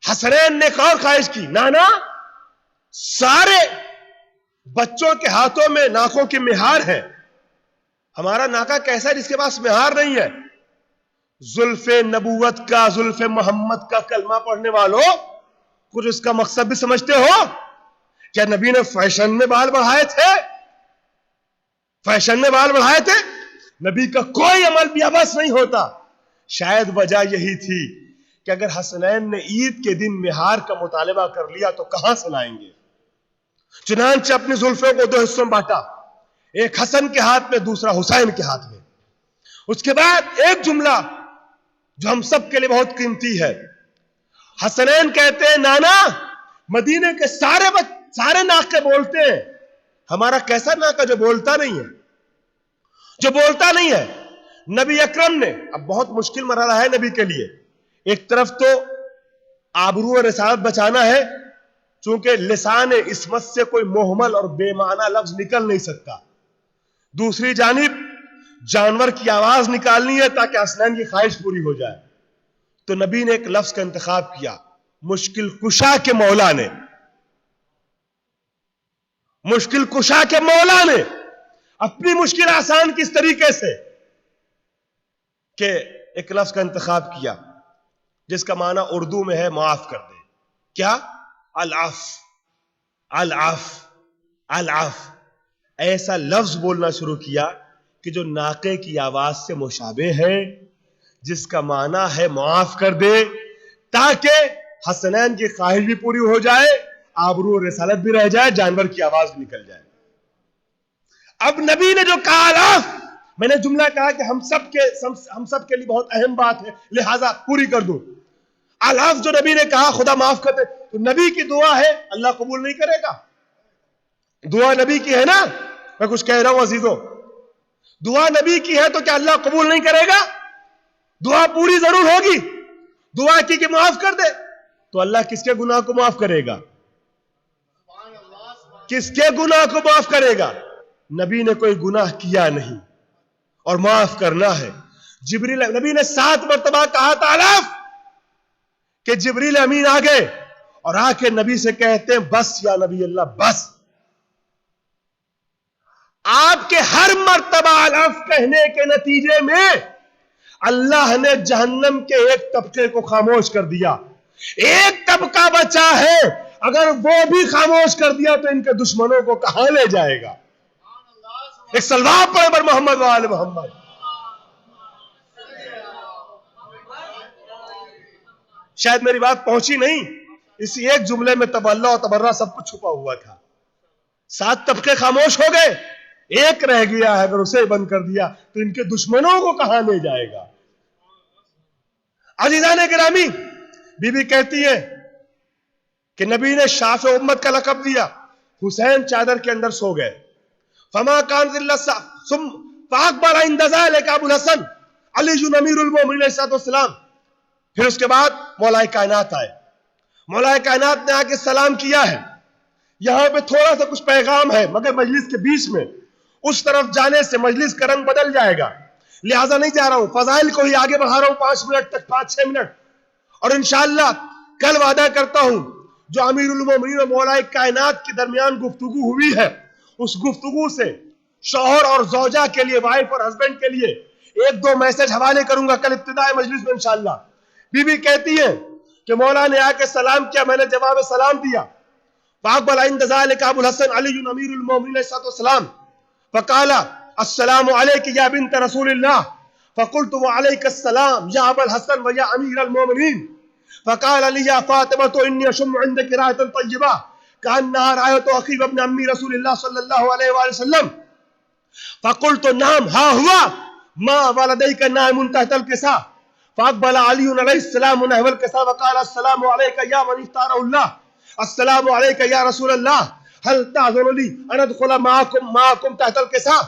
حسنین نے ایک اور خواہش کی، نانا سارے بچوں کے ہاتھوں میں ناکوں کی مہار ہے، ہمارا ناکہ کیسا ہے جس کے پاس مہار نہیں ہے؟ زلف نبوت کا، زلف محمد کا کلمہ پڑھنے والوں کچھ اس کا مقصد بھی سمجھتے ہو؟ کیا نبی نے فیشن میں بال بڑھائے تھے؟ فیشن میں بال بڑھائے تھے؟ نبی کا کوئی عمل بھی عبث نہیں ہوتا. شاید وجہ یہی تھی کہ اگر حسنین نے عید کے دن مہار کا مطالبہ کر لیا تو کہاں سے لائیں گے؟ چنانچہ اپنی زلفوں کو 2 حصوں میں بانٹا، ایک حسن کے ہاتھ میں، دوسرا حسین کے ہاتھ میں. اس کے بعد ایک جملہ جو ہم سب کے لیے بہت قیمتی ہے. حسنین کہتے ہیں نانا مدینے کے سارے ناقے بولتے ہیں, ہمارا کیسا ناقہ جو بولتا نہیں ہے, جو بولتا نہیں ہے. نبی اکرم نے, اب بہت مشکل مرحلہ ہے نبی کے لیے, ایک طرف تو آبرو اور رسالت بچانا ہے, چونکہ لسان عصمت سے کوئی محمل اور بے معنی لفظ نکل نہیں سکتا. دوسری جانب جانور کی آواز نکالنی ہے تاکہ حسنین کی خواہش پوری ہو جائے. تو نبی نے ایک لفظ کا انتخاب کیا, مشکل کشا کے مولا نے, مشکل کشا کے مولا نے اپنی مشکل آسان کس طریقے سے کہ ایک لفظ کا انتخاب کیا جس کا معنی اردو میں ہے معاف کر دے. کیا؟ العفو, العفو, العفو. ایسا لفظ بولنا شروع کیا کہ جو ناقے کی آواز سے مشابہ ہے, جس کا معنی ہے معاف کر دے, تاکہ حسنین کی خواہش بھی پوری ہو جائے, آبرو و رسالت بھی رہ جائے, جانور کی آواز بھی نکل جائے. اب نبی نے جو کہا العفو, میں نے جملہ کہا کہ ہم سب کے لیے بہت اہم بات ہے, لہذا پوری کر دوں. العفو جو نبی نے کہا خدا معاف کر دے, تو نبی کی دعا ہے, اللہ قبول نہیں کرے گا. دعا نبی کی ہے نا, میں کچھ کہہ رہا ہوں عزیزوں, دعا نبی کی ہے تو کیا اللہ قبول نہیں کرے گا؟ دعا پوری ضرور ہوگی. دعا کی کہ معاف کر دے, تو اللہ کس کے گناہ کو معاف کرے گا؟ کس کے گناہ کو معاف کرے گا؟ نبی نے کوئی گناہ کیا نہیں اور معاف کرنا ہے. جبریل نبی نے 7 مرتبہ کہا تھا العفو, کہ جبریل امین آ گئے اور آ کے نبی سے کہتے ہیں بس یا نبی اللہ بس. آپ کے ہر مرتبہ العفو کہنے کے نتیجے میں اللہ نے جہنم کے ایک طبقے کو خاموش کر دیا. ایک طبقہ بچا ہے, اگر وہ بھی خاموش کر دیا تو ان کے دشمنوں کو کہاں لے جائے گا؟ ایک صلوات پڑھے بر محمد و آل محمد. شاید میری بات پہنچی نہیں, اسی ایک جملے میں تبلہ و تبرہ سب کچھ چھپا ہوا تھا. 7 طبقے خاموش ہو گئے, ایک رہ گیا ہے, اگر اسے بند کر دیا تو ان کے دشمنوں کو کہاں لے جائے گا؟ عزیزان گرامی, بی بی کہتی ہے کہ نبی نے شافع امت کا لقب دیا. حسین چادر کے اندر سو گئے. فما کان ذلت فاقبل عند ذلك ابو الحسن علی امیر المومنین علیہ السلام. پھر اس کے بعد مولا کائنات آئے. مولا کائنات نے آ کے سلام کیا ہے. یہاں پہ تھوڑا سا کچھ پیغام ہے, مگر مجلس کے بیچ میں اس طرف جانے سے مجلس کا رنگ بدل جائے گا, لہٰذا نہیں جا رہا ہوں. فضائل کو ہی آگے بڑھا رہا ہوں 5 منٹ تک, 5-6 منٹ. اور انشاءاللہ کل وعدہ کرتا ہوں جو امیر المومنین اور مولا کائنات کے درمیان گفتگو ہوئی ہے, اس گفتگو سے شوہر اور زوجہ کے لیے, وائف اور ہسبینڈ کے لیے 1-2 میسج حوالے کروں گا کل ابتدائی مجلس میں انشاءاللہ. بی بی کہتی ہے کہ مولا نے آ کے سلام کیا, میں نے جواب سلام دیا. فاقبل عند ذلك ابو الحسن علی امیر المومنین علیہ السلام فقال السلام علیک یا بنت رسول اللہ فقلت وعلیک السلام یا ابا الحسن و یا امیر المومنین فقال لی یا فاطمة انی اشم عندك رائحة طیبہ کانها رائحة اخی وابن امی رسول اللہ صلی اللہ علیہ وآلہ وسلم فقلت نعم ها هو ما ولديك نائم تحت الكساء فاقبل علی علیہ السلام نحو الكساء وقال السلام علیک یا من اختاره اللہ السلام علیک یا رسول اللہ هل تعذر لی ان ادخل معکم تحت الكساء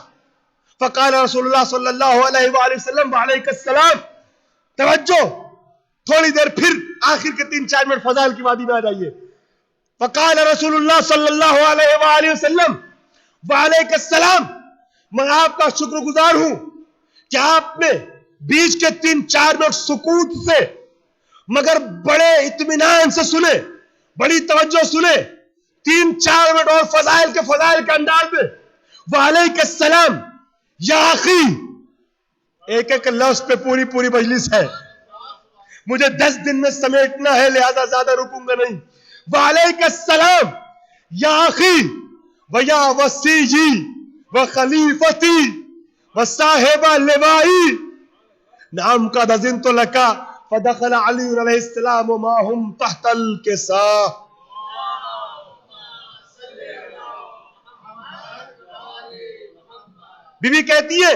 فقال رسول اللہ صلی اللہ علیہ وآلہ وسلم وعلیک السلام. توجہ, تھوڑی دیر پھر آخر کے 3-4 منٹ فضائل کی وادی میں آ جائیے. فقال رسول اللہ صلی اللہ علیہ وآلہ وسلم وعلیک السلام, میں آپ کا شکر گزار ہوں کہ آپ نے بیچ کے 3-4 منٹ سکوت سے مگر بڑے اطمینان سے سنے, بڑی توجہ سنے. 3-4 منٹ اور فضائل کے انداز میں وعلیک السلام یا اخی, ایک لفظ پہ پوری مجلس ہے, مجھے 10 دن میں سمیٹنا ہے, لہذا زیادہ رکوں گا نہیں. وعلیک السلام یا اخی و یا وسیجی و خلیفتی و صاحب لوائی نعم قد اذنت لک فدخل علی علیہ السلام وما هم تحت الكساء. بی بی کہتی ہے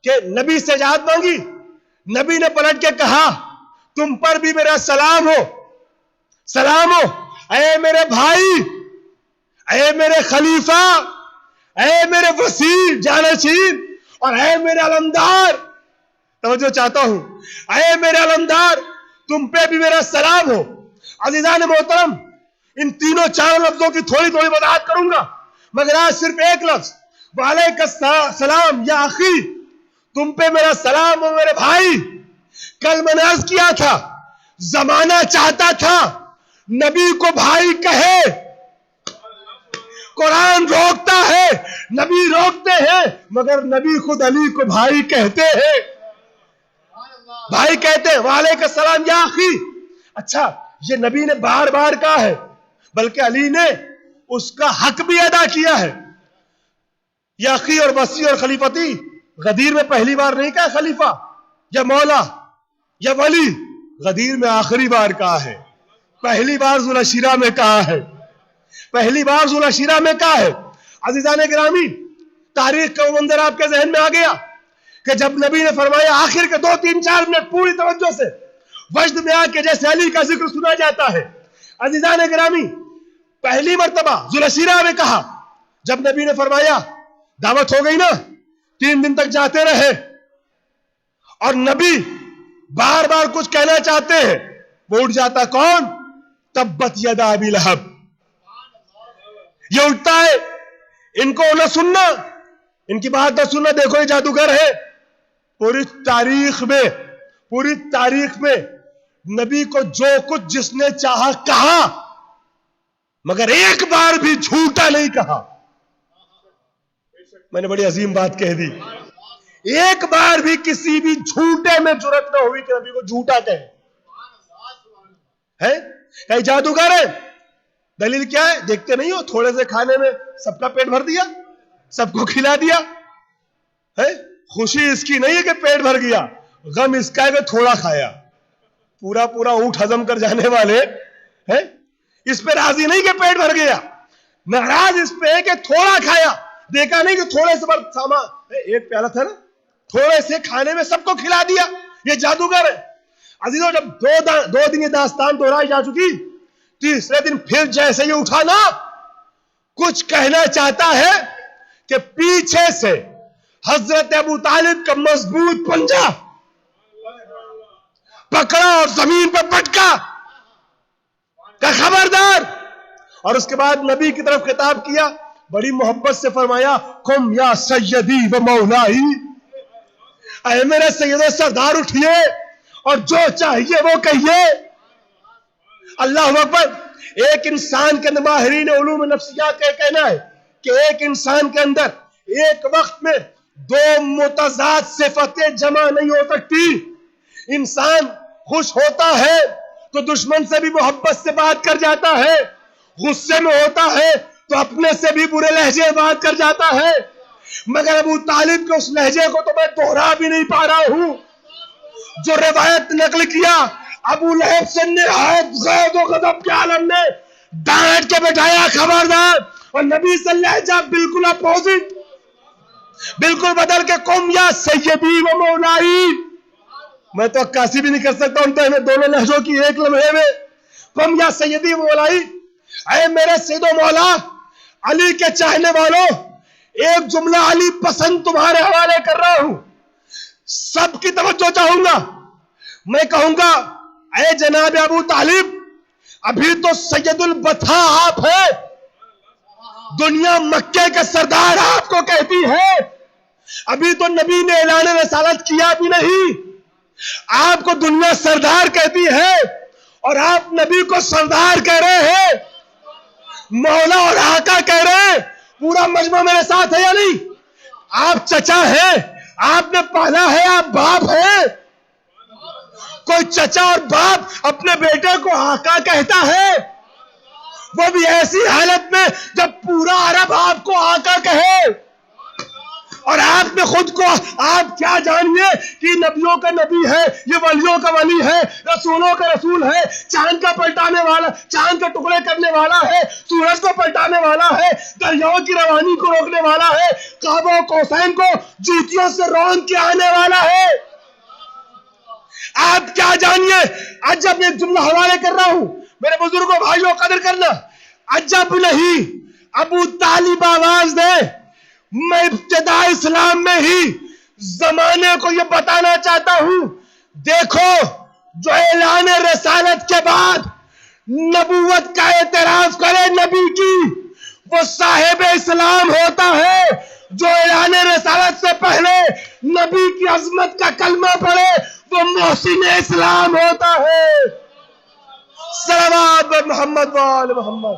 کہ نبی سے اجازت مانگی. نبی نے پلٹ کے کہا تم پر بھی میرا سلام ہو, سلام ہو, اے میرے بھائی, اے میرے خلیفہ, اے میرے وسیع جانشین, اور اے میرے علمدار. توجہ چاہتا ہوں, اے میرے علمدار تم پہ بھی میرا سلام ہو. عزیزان محترم, ان تینوں چاروں لفظوں کی تھوڑی تھوڑی وضاحت کروں گا, مگر آج صرف ایک لفظ, وعلیک السلام یا اخی, تم پہ میرا سلام ہو میرے بھائی. کل میں نے عرض کیا تھا, زمانہ چاہتا تھا نبی کو بھائی کہے, قرآن روکتا ہے, نبی روکتے ہیں, مگر نبی خود علی کو بھائی کہتے ہیں, بھائی کہتے ہیں. وعلیک السلام یا اخی. اچھا, یہ نبی نے بار بار کہا ہے, بلکہ علی نے اس کا حق بھی ادا کیا ہے. یا اخی اور وسیع اور خلیفتی, غدیر میں پہلی بار نہیں کہا خلیفہ یا مولا یا ولی, غدیر میں آخری بار کہا ہے. پہلی بار ذوالعشیرہ میں کہا ہے, پہلی بار ذوالعشیرہ میں کہا ہے. عزیزان گرامی, تاریخ کا منظر آپ کے ذہن میں آ گیا کہ جب نبی نے فرمایا, آخر کے 2-3-4 منٹ پوری توجہ سے وجد میں آ کے جیسے علی کا ذکر سنا جاتا ہے. عزیزان گرامی, پہلی مرتبہ ذوالعشیرہ میں کہا, جب نبی نے فرمایا دعوت ہو گئی نا, 3 دن تک جاتے رہے, اور نبی بار بار کچھ کہنا چاہتے ہیں, وہ اٹھ جاتا کون؟ تبت یدا ابی لہب. یہ اٹھتا ہے, ان کو نہ سننا, ان کی بات نہ سننا, دیکھو یہ جادوگر ہے. پوری تاریخ میں نبی کو جو کچھ جس نے چاہا کہا, مگر ایک بار بھی جھوٹا نہیں کہا. میں نے بڑی عظیم بات کہہ دی, ایک بار بھی کسی بھی جھوٹے میں جرات نہ ہوئی کہ نبی کو جھوٹا کہے. کئی جادوگر ہے, دلیل کیا ہے؟ دیکھتے نہیں ہو تھوڑے سے کھانے میں سب کا پیٹ بھر دیا, سب کو کھلا دیا. خوشی اس کی نہیں ہے کہ پیٹ بھر گیا, غم اس کا ہے کہ تھوڑا کھایا. پورا اونٹ ہضم کر جانے والے اس پہ راضی نہیں کہ پیٹ بھر گیا, ناراض اس پہ ہے کہ تھوڑا کھایا. دیکھا نہیں کہ تھوڑے سے بڑا سامان, ایک پیالہ تھا نا, تھوڑے سے کھانے میں سب کو کھلا دیا. یہ جادوگر ہے. عزیزوں, جب 2 دن یہ داستان دہرائی جا چکی, تیسرے دن پھر جیسے یہ اٹھا نا, کچھ کہنا چاہتا ہے کہ پیچھے سے حضرت ابو طالب کا مضبوط پنجہ پکڑا اور زمین پر پٹکا کہ خبردار. اور اس کے بعد نبی کی طرف خطاب کیا, بڑی محبت سے فرمایا, قم یا سیدی و مولائی, اے میرے سید و سردار اٹھئے اور جو چاہیے وہ کہیے. اللہ اکبر. ایک انسان کے اندر, ماہرین علوم نفسیات کا کہنا ہے کہ ایک انسان کے اندر ایک وقت میں 2 متضاد صفتیں جمع نہیں ہو سکتی. انسان خوش ہوتا ہے تو دشمن سے بھی محبت سے بات کر جاتا ہے, غصے میں ہوتا ہے تو اپنے سے بھی برے لہجے بات کر جاتا ہے. مگر ابو طالب کے اس لہجے کو تو میں دوہرا بھی نہیں پا رہا ہوں. جو روایت نقل کیا, ابو لہب سے نہایت غیظ و غضب کے عالم نے ڈانٹ کے بٹھایا, خبردار. اور نبی سے لہجہ بالکل اپوزٹ, بالکل بدل کے قم یا سیدی و مولائی. میں تو عکاسی بھی نہیں کر سکتا ان دونوں لہجوں کی ایک لمحے میں. قم یا سیدی و مولائی, اے میرے سید و مولا, علی کے چاہنے والوں, ایک جملہ علی پسند تمہارے حوالے کر رہا ہوں, سب کی توجہ چاہوں گا. میں کہوں گا, اے جناب ابو طالب, ابھی تو سید البطھا آپ ہیں, دنیا مکے کے سردار آپ کو کہتی ہے. ابھی تو نبی نے اعلان رسالت کیا بھی نہیں, آپ کو دنیا سردار کہتی ہے, اور آپ نبی کو سردار کہہ رہے ہیں, مولا اور آقا کہہ رہے ہیں. پورا مجمع میرے ساتھ ہے یا نہیں؟ آپ چچا ہیں, آپ نے پالا ہے, آپ باپ ہیں. کوئی چچا اور باپ اپنے بیٹے کو آقا کہتا ہے, وہ بھی ایسی حالت میں جب پورا عرب آپ کو آقا کہے, اور آپ نے خود کو آپ کیا جانیے کہ نبیوں کا نبی ہے, یہ ولیوں کا ولی ہے, رسولوں کا رسول ہے, چاند کا پلٹانے والا, چاند کے ٹکڑے کرنے والا ہے, سورج کو پلٹانے والا ہے, دریاؤں کی روانی کو روکنے والا ہے, قاب و قوسین کو جوتیوں سے رون کے آنے والا ہے. آپ کیا جانیے. عجب, ایک جملہ حوالے کر رہا ہوں میرے بزرگوں بھائیوں, قدر کرنا. عجب نہیں, ابو طالب آواز دے, میں ابتدا اسلام میں ہی زمانے کو یہ بتانا چاہتا ہوں, دیکھو جو اعلان رسالت کے بعد نبوت کا اعتراف کرے نبی کی, وہ صاحب اسلام ہوتا ہے. جو اعلان رسالت سے پہلے نبی کی عظمت کا کلمہ پڑھے وہ محسن اسلام ہوتا ہے. صلوات محمد وآل محمد.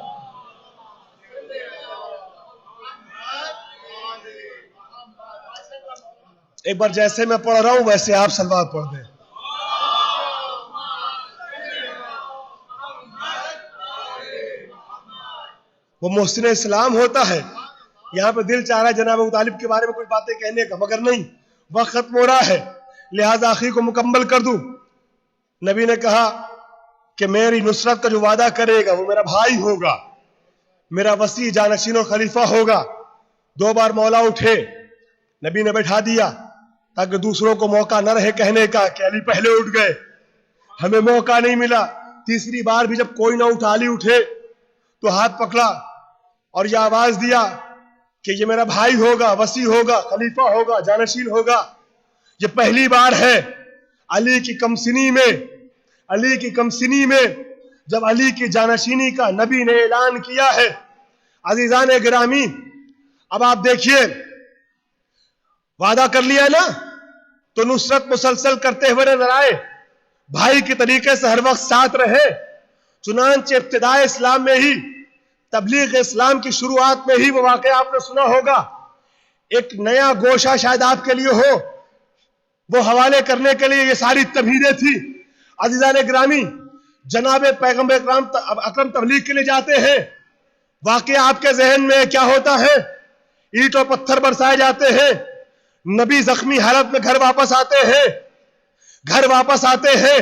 ایک بار جیسے میں پڑھ رہا ہوں ویسے آپ صلوات پڑھ دیں. وہ محسن اسلام ہوتا ہے. یہاں پہ دل چاہ رہا ہے جناب ابو طالب کے بارے میں کچھ باتیں کہنے کا, مگر نہیں, وقت ختم ہو رہا ہے, لہذا آخری کو مکمل کر دوں. نبی نے کہا کہ میری نصرت کا جو وعدہ کرے گا وہ میرا بھائی ہوگا, میرا وسیع جانشین و خلیفہ ہوگا. 2 بار مولا اٹھے, نبی نے بیٹھا دیا تاکہ دوسروں کو موقع نہ رہے کہنے کا کہ علی پہلے اٹھ گئے, ہمیں موقع نہیں ملا. تیسری بار بھی جب کوئی نہ اٹھا, علی اٹھے تو ہاتھ پکڑا اور یہ آواز دیا کہ یہ میرا بھائی ہوگا, وسیع ہوگا, خلیفہ ہوگا, جانشین ہوگا. یہ پہلی بار ہے علی کی کمسنی میں جب علی کی جانشینی کا نبی نے اعلان کیا ہے. عزیزان گرامی, اب آپ دیکھیے, وعدہ کر لیا نا تو نصرت مسلسل کرتے ہوئے نظر آئے, بھائی کے طریقے سے ہر وقت ساتھ رہے. چنانچہ ابتدائے اسلام میں ہی, تبلیغ اسلام کی شروعات میں ہی وہ واقعہ آپ نے سنا ہوگا. ایک نیا گوشہ شاید آپ کے لیے ہو, وہ حوالے کرنے کے لیے یہ ساری تمہیدیں تھی. عزیزان گرامی, جناب پیغمبر اکرم تبلیغ کے لیے جاتے ہیں, واقعہ آپ کے ذہن میں کیا ہوتا ہے؟ اینٹ اور پتھر برسائے جاتے ہیں. نبی زخمی حالت میں گھر واپس آتے ہیں.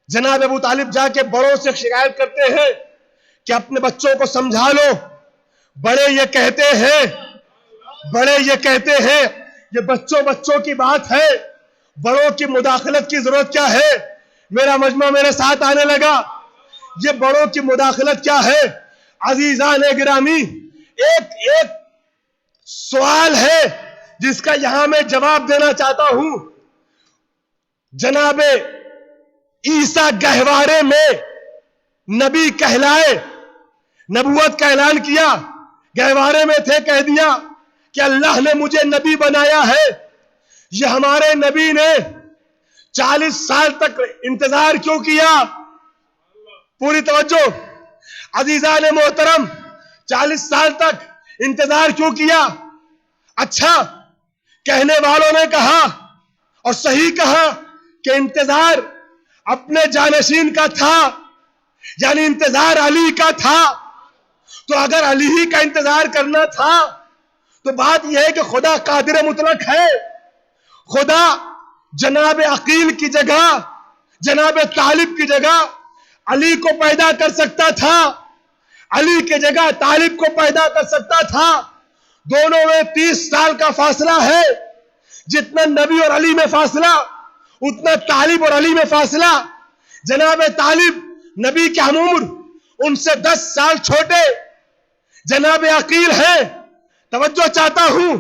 جناب ابو طالب جا کے بڑوں سے شکایت کرتے ہیں کہ اپنے بچوں کو سمجھا لو. بڑے یہ کہتے ہیں یہ بچوں کی بات ہے, بڑوں کی مداخلت کی ضرورت کیا ہے؟ میرا مجمع میرے ساتھ آنے لگا. یہ بڑوں کی مداخلت کیا ہے؟ عزیزان گرامی, ایک سوال ہے جس کا یہاں میں جواب دینا چاہتا ہوں. جناب عیسیٰ گہوارے میں نبی کہلائے, نبوت کا اعلان کیا, گہوارے میں تھے, کہہ دیا کہ اللہ نے مجھے نبی بنایا ہے. یہ ہمارے نبی نے 40 سال تک انتظار کیوں کیا؟ پوری توجہ عزیزان محترم, 40 سال تک انتظار کیوں کیا؟ اچھا, کہنے والوں نے کہا اور صحیح کہا کہ انتظار اپنے جانشین کا تھا, یعنی انتظار علی کا تھا. تو اگر علی ہی کا انتظار کرنا تھا تو بات یہ ہے کہ خدا قادر مطلق ہے. خدا جناب عقیل کی جگہ, جناب طالب کی جگہ علی کو پیدا کر سکتا تھا, علی کی جگہ طالب کو پیدا کر سکتا تھا. دونوں میں 30 سال کا فاصلہ ہے. جتنا نبی اور علی میں فاصلہ اتنا طالب اور علی میں فاصلہ. جناب طالب نبی کی ہم عمر, ان سے 10 سال چھوٹے. جناب عقیل ہے, توجہ چاہتا ہوں,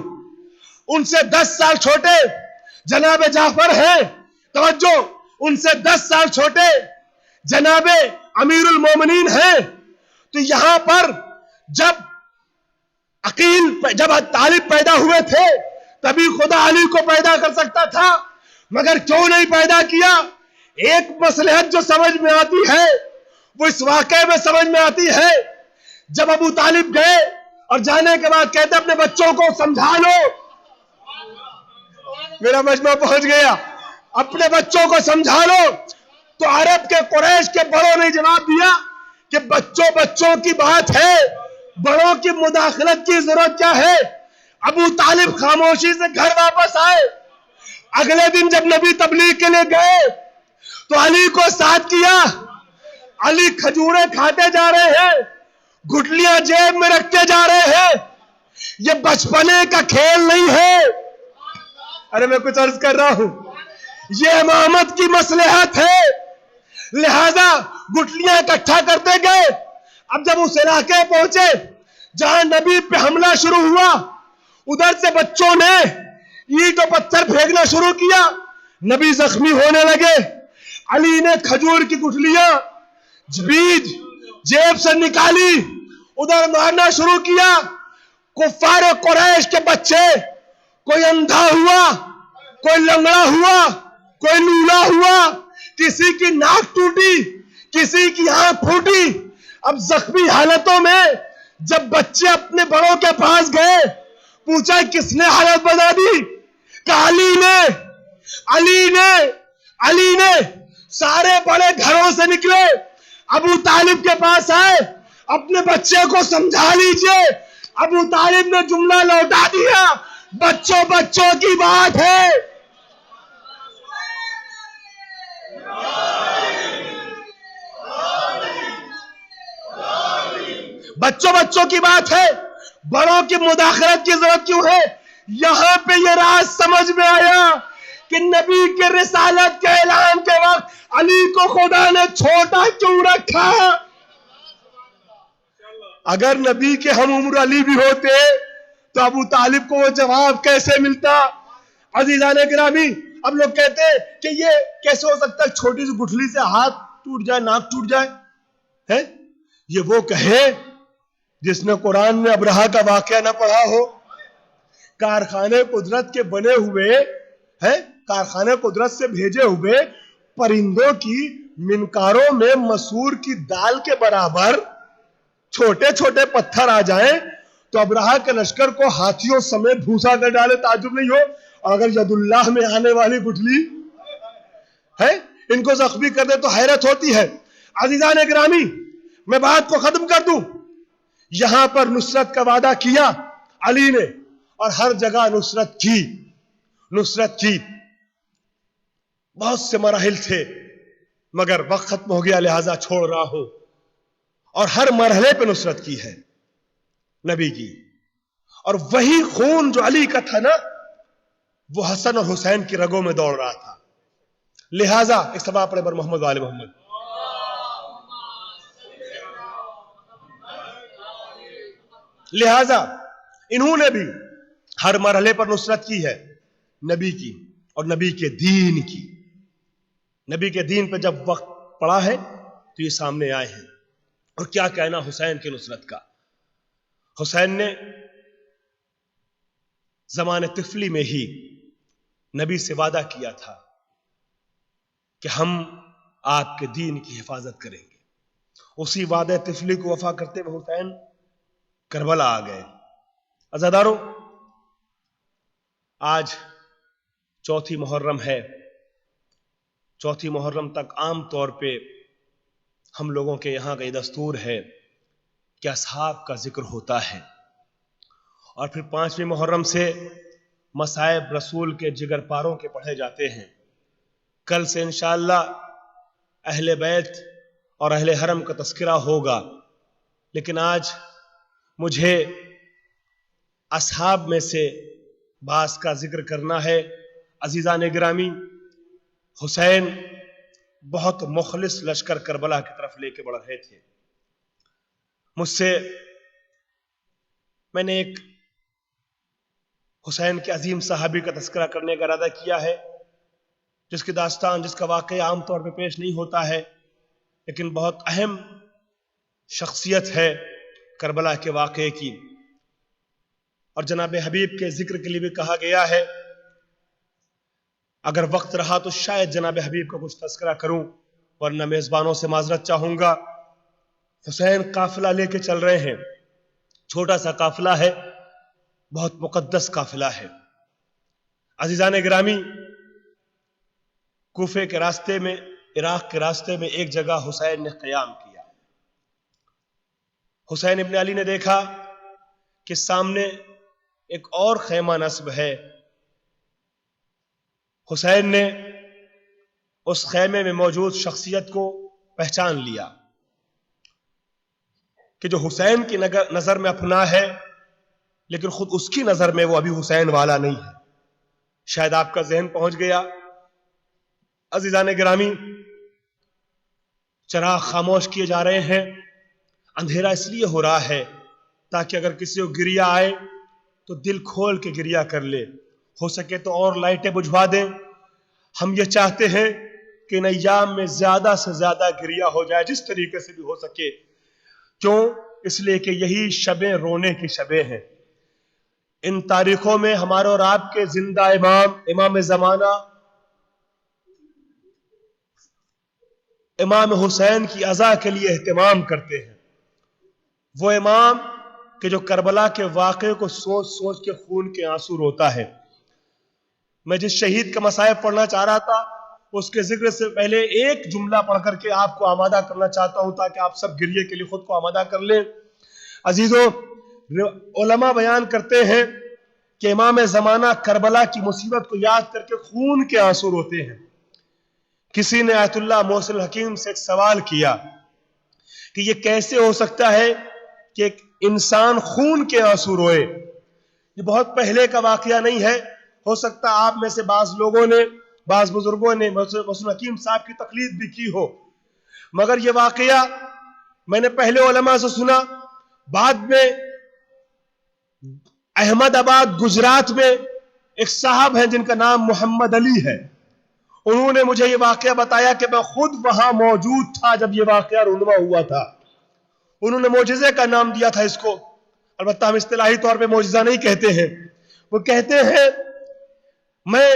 ان سے 10 سال چھوٹے. جناب جعفر ہے, توجہ, ان سے 10 سال چھوٹے. جناب امیر المومنین ہے. تو یہاں پر جب طالب پیدا ہوئے تھے تبھی خدا علی کو پیدا کر سکتا تھا, مگر کیوں نہیں پیدا کیا؟ ایک مصلحت جو سمجھ میں آتی ہے وہ اس واقعے میں سمجھ میں آتی ہے. جب ابو طالب گئے اور جانے کے بعد کہتے اپنے بچوں کو سمجھا لو, میرا مجمع پہنچ گیا, اپنے بچوں کو سمجھا لو, تو عرب کے قریش کے بڑوں نے جواب دیا کہ بچوں کی بات ہے, بڑوں کی مداخلت کی ضرورت کیا ہے؟ ابو طالب خاموشی سے گھر واپس آئے. اگلے دن جب نبی تبلیغ کے لیے گئے تو علی کو ساتھ کیا. علی کھجوریں کھاتے جا رہے ہیں, گٹلیاں جیب میں رکھتے جا رہے ہیں. یہ بچپنے کا کھیل نہیں ہے. ارے میں کچھ عرض کر رہا ہوں, یہ امامت کی مصلحت ہے. لہذا گٹلیاں اکٹھا کرتے گئے. اب جب اس علاقے پہنچے جہاں نبی پہ حملہ شروع ہوا, ادھر سے بچوں نے اینٹ و پتھر پھینکنا شروع کیا. نبی زخمی ہونے لگے. علی نے کھجور کی گٹلیاں بیج جیب سے نکالی, ادھر مارنا شروع کیا. کفار قریش کے بچے, کوئی اندھا ہوا, کوئی لنگڑا ہوا, کوئی لولا ہوا, کسی کی ناک ٹوٹی, کسی کی آنکھ پھوٹی. اب زخمی حالتوں میں جب بچے اپنے بڑوں کے پاس گئے, پوچھا کس نے حالت بنا دی؟ کہ علی نے. سارے بڑے گھروں سے نکلے, ابو طالب کے پاس آئے, اپنے بچے کو سمجھا لیجئے. ابو طالب نے جملہ لوٹا دیا, بچوں کی بات ہے. بچوں کی بات ہے, بڑوں کی مداخلت کی ضرورت کیوں ہے؟ یہاں پہ یہ راز سمجھ میں آیا کہ نبی کے رسالت کے اعلان کے وقت علی کو خدا نے چھوٹا کیوں رکھا. اگر نبی کے ہم عمر علی بھی ہوتے تو ابو طالب کو وہ جواب کیسے ملتا؟ عزیزان گرامی, اب لوگ کہتے ہیں کہ یہ کیسے ہو سکتا ہے چھوٹی سی گٹھلی سے ہاتھ ٹوٹ جائے, ناک ٹوٹ جائے ہے؟ یہ وہ کہے جس نے قرآن میں ابرہہ کا واقعہ نہ پڑھا ہو. کارخانے قدرت کے بنے ہوئے ہے, کارخانے قدرت سے بھیجے ہوئے پرندوں کی منکاروں میں مسور کی دال کے برابر چھوٹے چھوٹے پتھر آ جائیں تو ابرہہ کے لشکر کو ہاتھیوں سمیت بھوسا کر ڈالے, تعجب نہیں ہو؟ اور اگر ید اللہ میں آنے والی گٹھلی ہے ان کو زخمی کر دے تو حیرت ہوتی ہے. عزیزان گرامی, میں بات کو ختم کر دوں. یہاں پر نصرت کا وعدہ کیا علی نے, اور ہر جگہ نصرت کی. بہت سے مراحل تھے مگر وقت ختم ہو گیا, لہذا چھوڑ رہا ہوں. اور ہر مرحلے پہ نصرت کی ہے نبی کی. اور وہی خون جو علی کا تھا نا, وہ حسن اور حسین کی رگوں میں دوڑ رہا تھا. لہذا ایک سبا پڑے بر محمد وآل محمد. لہذا انہوں نے بھی ہر مرحلے پر نصرت کی ہے نبی کی اور نبی کے دین کی. نبی کے دین پہ جب وقت پڑا ہے تو یہ سامنے آئے ہیں. اور کیا کہنا حسین کی نصرت کا. حسین نے زمان طفلی میں ہی نبی سے وعدہ کیا تھا کہ ہم آپ کے دین کی حفاظت کریں گے. اسی وعدہ طفلی کو وفا کرتے ہوئے حسین کربلا آ گئے. عزاداروں, آج چوتھی محرم ہے. چوتھی محرم تک عام طور پہ ہم لوگوں کے یہاں کا یہ دستور ہے کہ اصحاب کا ذکر ہوتا ہے, اور پھر 5ویں محرم سے مصائب رسول کے جگر پاروں کے پڑھے جاتے ہیں. کل سے انشاءاللہ اہل بیت اور اہل حرم کا تذکرہ ہوگا, لیکن آج مجھے اصحاب میں سے بعض کا ذکر کرنا ہے. عزیزان گرامی, حسین بہت مخلص لشکر کربلا کی طرف لے کے بڑھ رہے تھے. مجھ سے میں نے ایک حسین کے عظیم صحابی کا تذکرہ کرنے کا ارادہ کیا ہے, جس کی داستان, جس کا واقعہ عام طور پہ پیش نہیں ہوتا ہے, لیکن بہت اہم شخصیت ہے کربلا کے واقعے کی. اور جناب حبیب کے ذکر کے لیے بھی کہا گیا ہے. اگر وقت رہا تو شاید جناب حبیب کا کچھ تذکرہ کروں, ورنہ میزبانوں سے معذرت چاہوں گا. حسین قافلہ لے کے چل رہے ہیں, چھوٹا سا قافلہ ہے, بہت مقدس قافلہ ہے. عزیزان گرامی, کوفے کے راستے میں, عراق کے راستے میں ایک جگہ حسین نے قیام کیا. حسین ابن علی نے دیکھا کہ سامنے ایک اور خیمہ نصب ہے. حسین نے اس خیمے میں موجود شخصیت کو پہچان لیا کہ جو حسین کی نظر میں اپنا ہے لیکن خود اس کی نظر میں وہ ابھی حسین والا نہیں ہے. شاید آپ کا ذہن پہنچ گیا. عزیزان گرامی، چراغ خاموش کیے جا رہے ہیں. اندھیرا اس لیے ہو رہا ہے تاکہ اگر کسی کو گریہ آئے تو دل کھول کے گریہ کر لے. ہو سکے تو اور لائٹیں بجھوا دیں. ہم یہ چاہتے ہیں کہ ان ایام میں زیادہ سے زیادہ گریہ ہو جائے جس طریقے سے بھی ہو سکے. کیوں؟ اس لیے کہ یہی شبیں رونے کی شبیں ہیں. ان تاریخوں میں ہمارے اور آپ کے زندہ امام زمانہ امام حسین کی عزا کے لیے اہتمام کرتے ہیں. وہ امام کہ جو کربلا کے واقعے کو سوچ سوچ کے خون کے آنسو روتا ہے. میں جس شہید کا مصائب پڑھنا چاہ رہا تھا اس کے ذکر سے پہلے ایک جملہ پڑھ کر کے آپ کو آمادہ کرنا چاہتا ہوں تاکہ آپ سب گریے کے لیے خود کو آمادہ کر لیں. عزیزوں، علماء بیان کرتے ہیں کہ امام زمانہ کربلا کی مصیبت کو یاد کر کے خون کے آنسو روتے ہیں. کسی نے آیت اللہ محسن الحکیم سے ایک سوال کیا کہ یہ کیسے ہو سکتا ہے کہ ایک انسان خون کے آنسو روئے؟ یہ بہت پہلے کا واقعہ نہیں ہے. ہو سکتا آپ میں سے بعض لوگوں نے، بعض بزرگوں نے محسن الحکیم صاحب کی تقلید بھی کی ہو، مگر یہ واقعہ میں نے پہلے علماء سے سنا. بعد میں احمد آباد گجرات میں ایک صاحب ہیں جن کا نام محمد علی ہے. انہوں نے مجھے یہ واقعہ بتایا کہ میں خود وہاں موجود تھا جب یہ واقعہ رونما ہوا تھا. انہوں نے معجزے کا نام دیا تھا اس کو. البتہ ہم اصطلاحی طور پہ معجزہ نہیں کہتے ہیں. وہ کہتے ہیں میں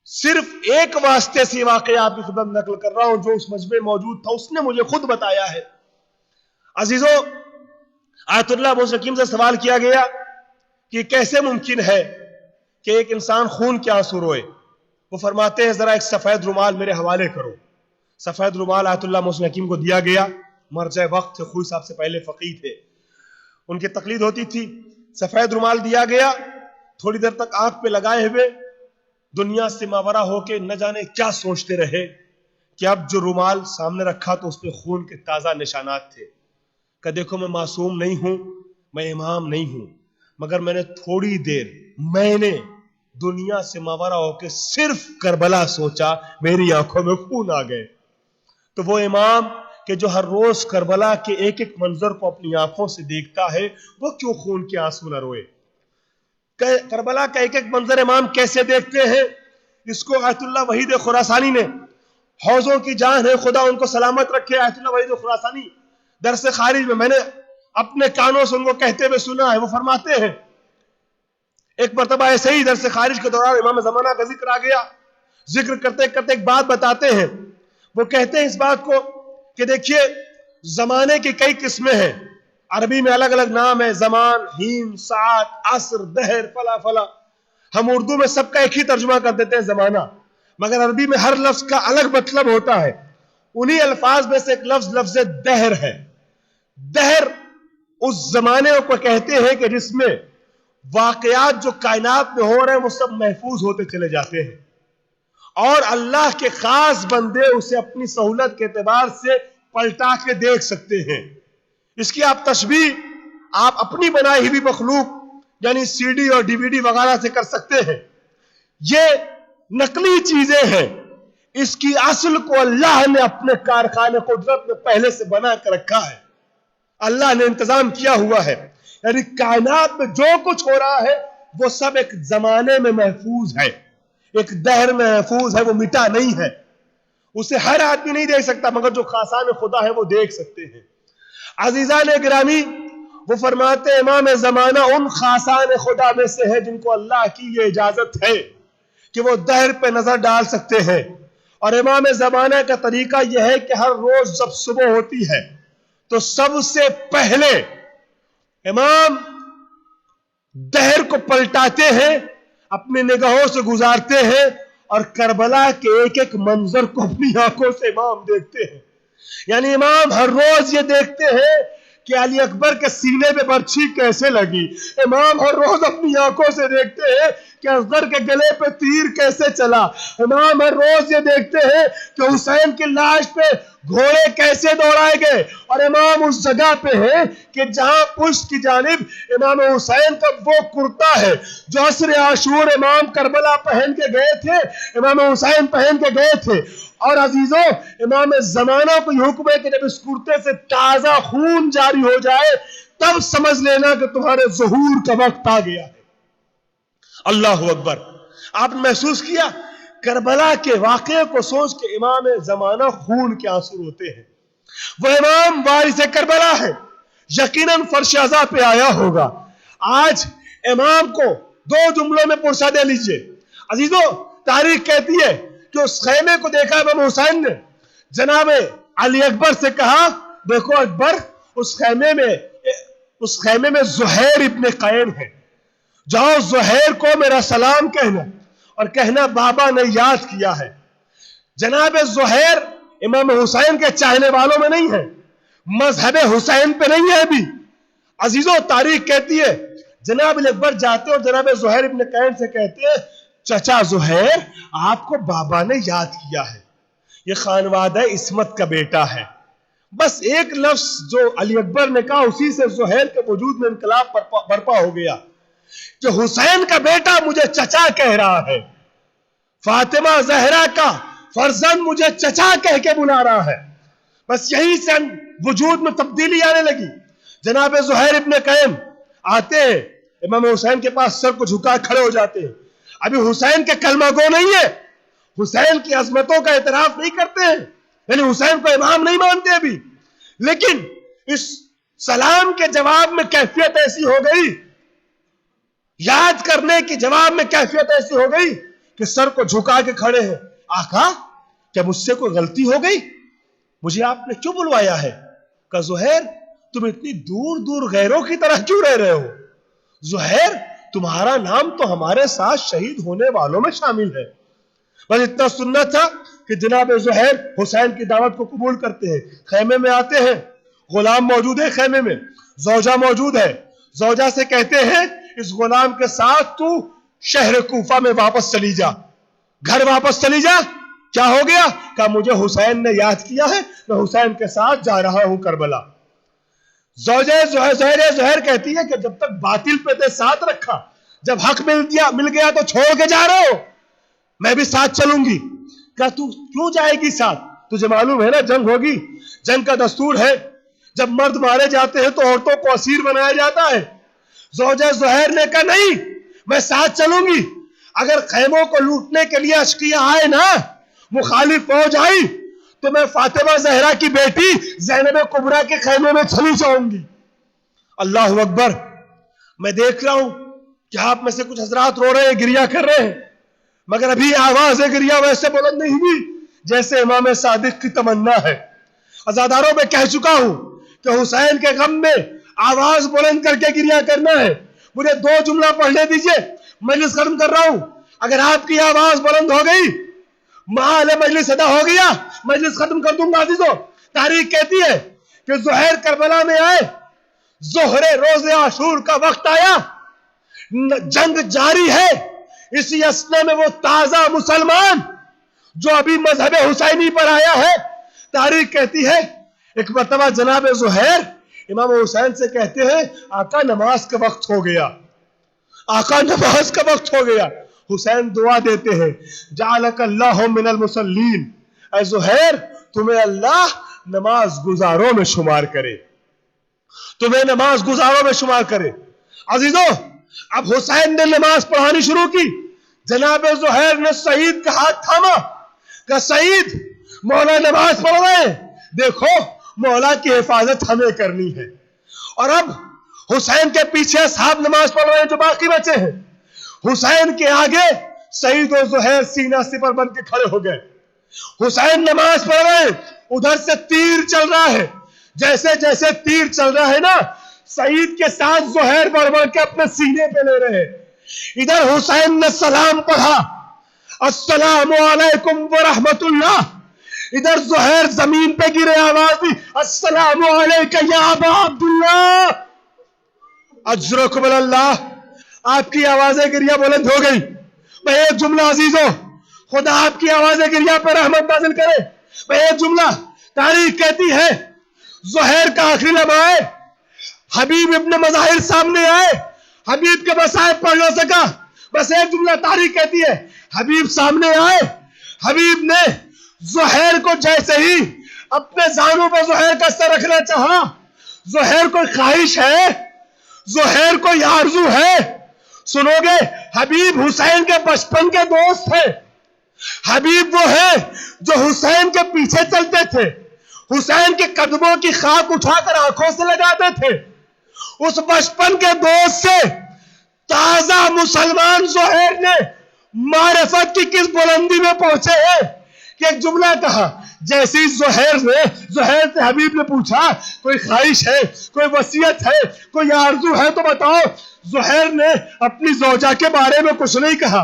صرف ایک واسطے سے واقعہ آپ کی خدمت نقل کر رہا ہوں جو اس مجمع میں موجود تھا، اس نے مجھے خود بتایا ہے. عزیزوں، آیت اللہ محسن الحکیم سے سوال کیا گیا کہ کیسے ممکن ہے کہ ایک انسان خون کے آنسو روئے؟ وہ فرماتے ہیں ذرا ایک سفید رومال میرے حوالے کرو. سفید رومال آیت اللہ محسن الحکیم کو دیا گیا. مرجع وقت تھے، خوئی صاحب سے پہلے فقیہ تھے، ان کی تقلید ہوتی تھی. سفید رومال دیا گیا. تھوڑی دیر تک آنکھ پہ لگائے ہوئے دنیا سے ماورا ہو کے نہ جانے کیا سوچتے رہے کہ اب جو رومال سامنے رکھا تو اس پہ خون کے تازہ نشانات تھے. کہ دیکھو میں معصوم نہیں ہوں، میں امام نہیں ہوں، مگر میں نے تھوڑی دیر میں نے دنیا سے ماورا ہو کے صرف کربلا سوچا، میری آنکھوں میں خون آ گئے. تو وہ امام کہ جو ہر روز کربلا کے ایک ایک منظر کو اپنی آنکھوں سے دیکھتا ہے، وہ کیوں خون کے آنسو نہ روئے؟ کربلا کا ایک ایک منظر امام کیسے دیکھتے ہیں؟ اس کو آیت اللہ وحید خراسانی نے، حوضوں کی جان ہے خدا ان کو سلامت رکھے، آیت اللہ وحید خراسانی درس خارج میں نے اپنے کانوں سے ان کو کہتے ہوئے سنا ہے. وہ فرماتے ہیں ایک مرتبہ ایسے ہی درس خارج کے دوران امام زمانہ کا ذکر آ گیا. ذکر کرتے کرتے ایک بات بتاتے ہیں. وہ کہتے ہیں اس بات کو کہ دیکھیے زمانے کی کئی قسمیں ہیں. عربی میں الگ الگ نام ہے، زمان، ہین، ساعت، عصر، دہر، فلا فلا. ہم اردو میں سب کا ایک ہی ترجمہ کر دیتے ہیں زمانہ، مگر عربی میں ہر لفظ کا الگ مطلب ہوتا ہے. انہی الفاظ میں سے ایک لفظ دہر ہے. دہر اس زمانے کو کہتے ہیں کہ جس میں واقعات جو کائنات میں ہو رہے ہیں وہ سب محفوظ ہوتے چلے جاتے ہیں اور اللہ کے خاص بندے اسے اپنی سہولت کے اعتبار سے پلٹا کے دیکھ سکتے ہیں. اس کی آپ تشبیہ آپ اپنی بنائی ہوئی مخلوق یعنی سی ڈی اور ڈی وی ڈی وغیرہ سے کر سکتے ہیں. یہ نقلی چیزیں ہیں، اس کی اصل کو اللہ نے اپنے کارخانے قدرت میں پہلے سے بنا کر رکھا ہے. اللہ نے انتظام کیا ہوا ہے. یعنی کائنات میں جو کچھ ہو رہا ہے وہ سب ایک زمانے میں محفوظ ہے، ایک دہر میں محفوظ ہے، وہ مٹا نہیں ہے. اسے ہر آدمی نہیں دیکھ سکتا مگر جو خاصان خدا ہے وہ دیکھ سکتے ہیں. عزیزان گرامی، وہ فرماتے امام زمانہ ان خاصان خدا میں سے ہے جن کو اللہ کی یہ اجازت ہے کہ وہ دہر پہ نظر ڈال سکتے ہیں. اور امام زمانہ کا طریقہ یہ ہے کہ ہر روز جب صبح ہوتی ہے تو سب سے پہلے امام دہر کو پلٹاتے ہیں، اپنی نگاہوں سے گزارتے ہیں اور کربلا کے ایک ایک منظر کو اپنی آنکھوں سے امام دیکھتے ہیں. یعنی امام ہر روز یہ دیکھتے ہیں کہ علی اکبر کے سینے پہ برچھی کیسے لگی. امام ہر روز اپنی آنکھوں سے دیکھتے ہیں کہ اصغر کے گلے پہ تیر کیسے چلا. امام ہر روز یہ دیکھتے ہیں کہ حسین کی لاش پہ گھوڑے کیسے دوڑائے گئے. اور امام اس جگہ پہ ہے کہ جہاں پشت کی جانب امام حسین کا وہ کرتا ہے جو عصر عاشور امام کربلا پہن کے گئے تھے, امام حسین پہن کے گئے تھے. اور عزیزوں, امام زمانہ کو یہ حکم ہے کہ جب اس کرتے سے تازہ خون جاری ہو جائے تب سمجھ لینا کہ تمہارے ظہور کا وقت آ گیا ہے. اللہ اکبر. آپ نے محسوس کیا کربلا کے واقعے کو سوچ کے امام زمانہ خون کے آنسو ہوتے ہیں. وہ امام وارث کربلا ہے, یقیناً فرش عزا پہ آیا ہوگا. آج امام کو 2 جملوں میں پرسا دے لیجئے. عزیزوں, تاریخ کہتی ہے کہ اس خیمے کو دیکھا امام حسین نے, جناب علی اکبر سے کہا دیکھو اکبر, اس خیمے میں زہیر ابن قین ہے, جاؤ زہیر کو میرا سلام کہنا اور کہنا بابا نے یاد کیا ہے. جناب زہیر امام حسین کے چاہنے والوں میں نہیں ہے, مذہب حسین پہ نہیں ہے ابھی. عزیزوں, تاریخ کہتی ہے جناب علی اکبر جاتے اور جناب زہیر ابن قین سے کہتے ہیں چچا زہیر آپ کو بابا نے یاد کیا ہے, یہ خانوادہ عصمت کا بیٹا ہے. بس ایک لفظ جو علی اکبر نے کہا اسی سے زہیر کے وجود میں انقلاب برپا ہو گیا کہ حسین کا بیٹا مجھے چچا کہہ رہا ہے, فاطمہ زہرا کا فرزند مجھے چچا کہہ کے بلا رہا ہے. بس یہی سے وجود میں تبدیلی آنے لگی. جناب زہیر ابن قین آتے ہیں امام حسین کے پاس, سر کو جھکا کھڑے ہو جاتے ہیں. ابھی حسین کے کلمہ گو نہیں ہے, حسین کی عظمتوں کا اعتراف نہیں کرتے ہیں, یعنی حسین کو امام نہیں مانتے ابھی. لیکن اس سلام کے جواب میں کیفیت ایسی ہو گئی, یاد کرنے کے جواب میں کیفیت ایسی ہو گئی کہ سر کو جھکا کے کھڑے ہیں. آقا کیا مجھ سے کوئی غلطی ہو گئی, مجھے آپ نے کیوں بلوایا ہے؟ کہ زہیر تم اتنی دور دور غیروں کی طرح کیوں رہ رہے ہو؟ زہیر تمہارا نام تو ہمارے ساتھ شہید ہونے والوں میں شامل ہے. بس اتنا سننا تھا کہ جناب زہیر حسین کی دعوت کو قبول کرتے ہیں. خیمے میں آتے ہیں, غلام موجود ہے خیمے میں, زوجہ موجود ہے. زوجہ سے کہتے ہیں اس غلام کے ساتھ تو شہر کوفہ میں واپس چلی جا, گھر واپس چلی جا. کیا ہو گیا؟ کہ مجھے حسین نے یاد کیا ہے, میں حسین کے ساتھ جا رہا ہوں کربلا. زہیر کہتی ہے کہ جب تک باطل پہ تے ساتھ رکھا, جب حق مل گیا تو چھوڑ کے جا رہے ہو, میں بھی ساتھ چلوں گی. کیا تو کیوں جائے گی ساتھ؟ تجھے معلوم ہے نا جنگ ہوگی, جنگ کا دستور ہے جب مرد مارے جاتے ہیں تو عورتوں کو اسیر بنایا جاتا ہے. زوجہ زہیر نے کہا نہیں میں ساتھ چلوں گی. اگر خیموں کو لوٹنے کے لیے اشقیہ آئے نا, مخالف فوج آئی, تو میں فاطمہ زہرا کی بیٹی زینب کبریٰ کے خیمے میں چلی جاؤں گی. اللہ اکبر. میں دیکھ رہا ہوں کہ آپ میں سے کچھ حضرات رو رہے ہیں, گریہ کر رہے ہیں, مگر ابھی آواز گریہ ویسے بلند نہیں ہوئی جیسے امام صادق کی تمنا ہے. عزاداروں میں کہہ چکا ہوں کہ حسین کے غم میں آواز بلند کر کے گریہ کرنا ہے. مجھے 2 جملہ پڑھنے دیجئے, مجلس ختم کر رہا ہوں. اگر آپ کی آواز بلند ہو گئی, محال مجلس ادا ہو گیا, مجلس ختم کر دوں گا. عزیزوں, تاریخ کہتی ہے کہ زہیر کربلا میں آئے, ظہر روز عاشور کا وقت آیا, جنگ جاری ہے. اسی اسنا میں وہ تازہ مسلمان جو ابھی مذہب حسینی پر آیا ہے, تاریخ کہتی ہے ایک مرتبہ جناب زہیر امام حسین سے کہتے ہیں آقا نماز کا وقت ہو گیا, آقا نماز کا وقت ہو گیا. حسین دعا دیتے ہیں جعلک اللہ من المصلین, اے زہیر تمہیں اللہ نماز گزاروں میں شمار کرے, تمہیں نماز گزاروں میں شمار کرے. عزیزوں, اب حسین نے نماز پڑھانی شروع کی. جناب زہیر نے سعید کا ہاتھ تھاما کہ سعید مولا نماز پڑھ رہے ہیں, دیکھو مولا کی حفاظت ہمیں کرنی ہے. اور اب حسین کے پیچھے اصحاب نماز پڑھ رہے ہیں جو باقی بچے ہیں. حسین کے آگے سعید و زہیر سینہ سپر بن کے کھڑے ہو گئے. حسین نماز پڑھ رہے ہیں, ادھر سے تیر چل رہا ہے. جیسے جیسے تیر چل رہا ہے نا, سعید کے ساتھ زہیر بڑھ بڑھ کے اپنے سینے پہ لے رہے ہیں. ادھر حسین نے سلام پڑھا, السلام علیکم ورحمت اللہ. ادھر زہیر زمین پہ گرے, آواز دی السلام علیکم یا ابا عبداللہ. اجرکم اللہ, آپ کی آوازیں گریہ بلند ہو گئی. میں ایک جملہ عزیزو, خدا آپ کی آوازیں گریہ پر رحمت نازل کرے. میں ایک جملہ, تاریخ کہتی ہے زہیر کا آخری لمحہ ہے, حبیب ابن مظاہر سامنے آئے, حبیب کے مسائب پڑھ نہ سکا. بس ایک جملہ تاریخ کہتی ہے حبیب سامنے آئے, حبیب نے زہیر کو جیسے ہی اپنے زانوں پہ زہیر کا سر رکھنا چاہا, زہیر کو خواہش ہے, زہیر کو آرزو ہے. سنو گے, حبیب حسین کے بچپن کے دوست ہیں. حبیب وہ ہے جو حسین کے پیچھے چلتے تھے, حسین کے قدموں کی خاک اٹھا کر آنکھوں سے لگاتے تھے. اس بچپن کے دوست سے تازہ مسلمان زہیر نے معرفت کی کس بلندی میں پہنچے ہیں کہ ایک جملہ کہا. جیسی زہیر سے حبیب نے پوچھا کوئی خواہش ہے, کوئی وصیت ہے, کوئی آرزو ہے تو بتاؤ. زہیر نے اپنی زوجہ کے بارے میں کچھ نہیں کہا,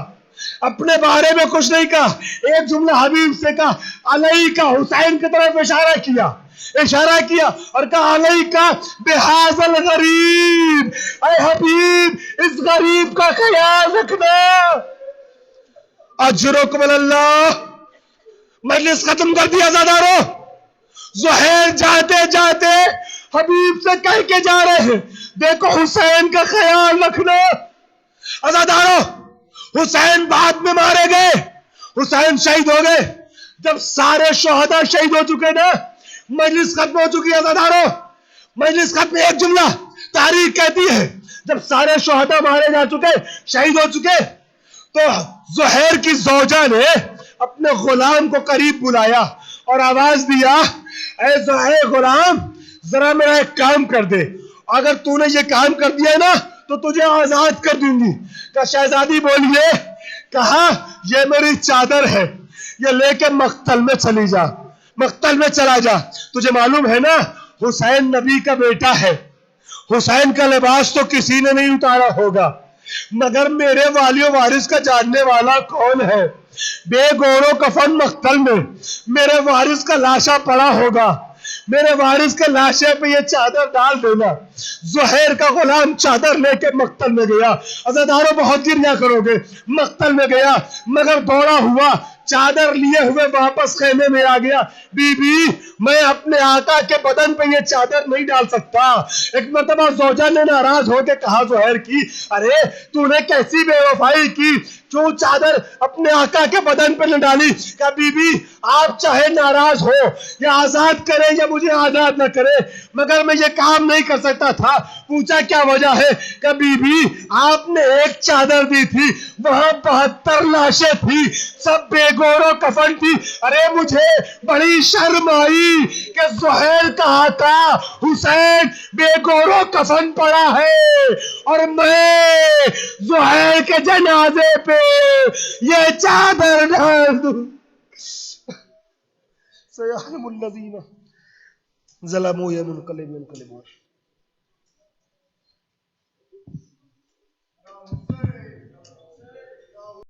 اپنے بارے میں کچھ نہیں کہا. ایک جملہ حبیب سے کہا علی کا, حسین کی طرف اشارہ کیا اور کہا علی کا بہذا الغریب, اے حبیب اس غریب کا خیال رکھنا. اجرکم اللہ. مجلس ختم کر دیا عزادارو. زہیر جاتے جاتے حبیب سے کہہ کے جا رہے ہیں دیکھو حسین کا خیال رکھنا. عزادارو, حسین بعد میں مارے گئے, حسین شہید ہو گئے. جب سارے شہداء شہید ہو چکے نا, مجلس ختم ہو چکی ہے. عزادارو, مجلس ختم. ایک جملہ تاریخ کہتی ہے جب سارے شہداء مارے جا چکے, شہید ہو چکے, تو زہیر کی زوجہ نے اپنے غلام کو قریب بلایا اور آواز دیا اے زہیر غلام ذرا میرا ایک کام کر دے, اگر تو نے یہ کام کر دیا نا تو تجھے آزاد کر دوں گی. کہا شہزادی بولیے. کہا یہ میری چادر ہے, یہ لے کے مقتل میں چلی جا, مقتل میں چلا جا. تجھے معلوم ہے نا حسین نبی کا بیٹا ہے, حسین کا لباس تو کسی نے نہیں اتارا ہوگا, مگر میرے والی و وارث کا جاننے والا کون ہے؟ بے گورو کفن مقتل میں میرے وارث کا لاشا پڑا ہوگا, میرے وارث کے لاشے پہ یہ چادر ڈال دینا. زہیر کا غلام چادر لے کے مقتل میں گیا. عزادارو بہت گریہ کرو گے. مقتل میں گیا مگر دوڑا ہوا چادر لیے ہوئے واپس خیمے میں آ گیا. بی بی میں اپنے آقا کے بدن پہ یہ چادر نہیں ڈال سکتا. ایک مرتبہ زوجہ نے ناراض ہو کے کہا زہیر کی ارے تو نے کیسی بے وفائی کی, کیوں چادر اپنے آقا کے بدن پہ نہ ڈالی؟ کہا بی بی آپ چاہے ناراض ہو یا آزاد کرے یا مجھے آزاد نہ کرے مگر میں یہ کام نہیں کر سکتا تھا. پوچھا کیا وجہ ہے؟ کہا بی بی آپ نے ایک چادر دی تھی, وہاں 72 لاشیں تھی, سب بے گورو کفن تھی. ارے مجھے بڑی شرم آئی کہ زہیر کا آقا حسین بے گورو کفن پڑا ہے اور میں زہیر کے جنازے پہ یہ چادر ڈال دوں. سيعلم الذين ظلموا ينقلبون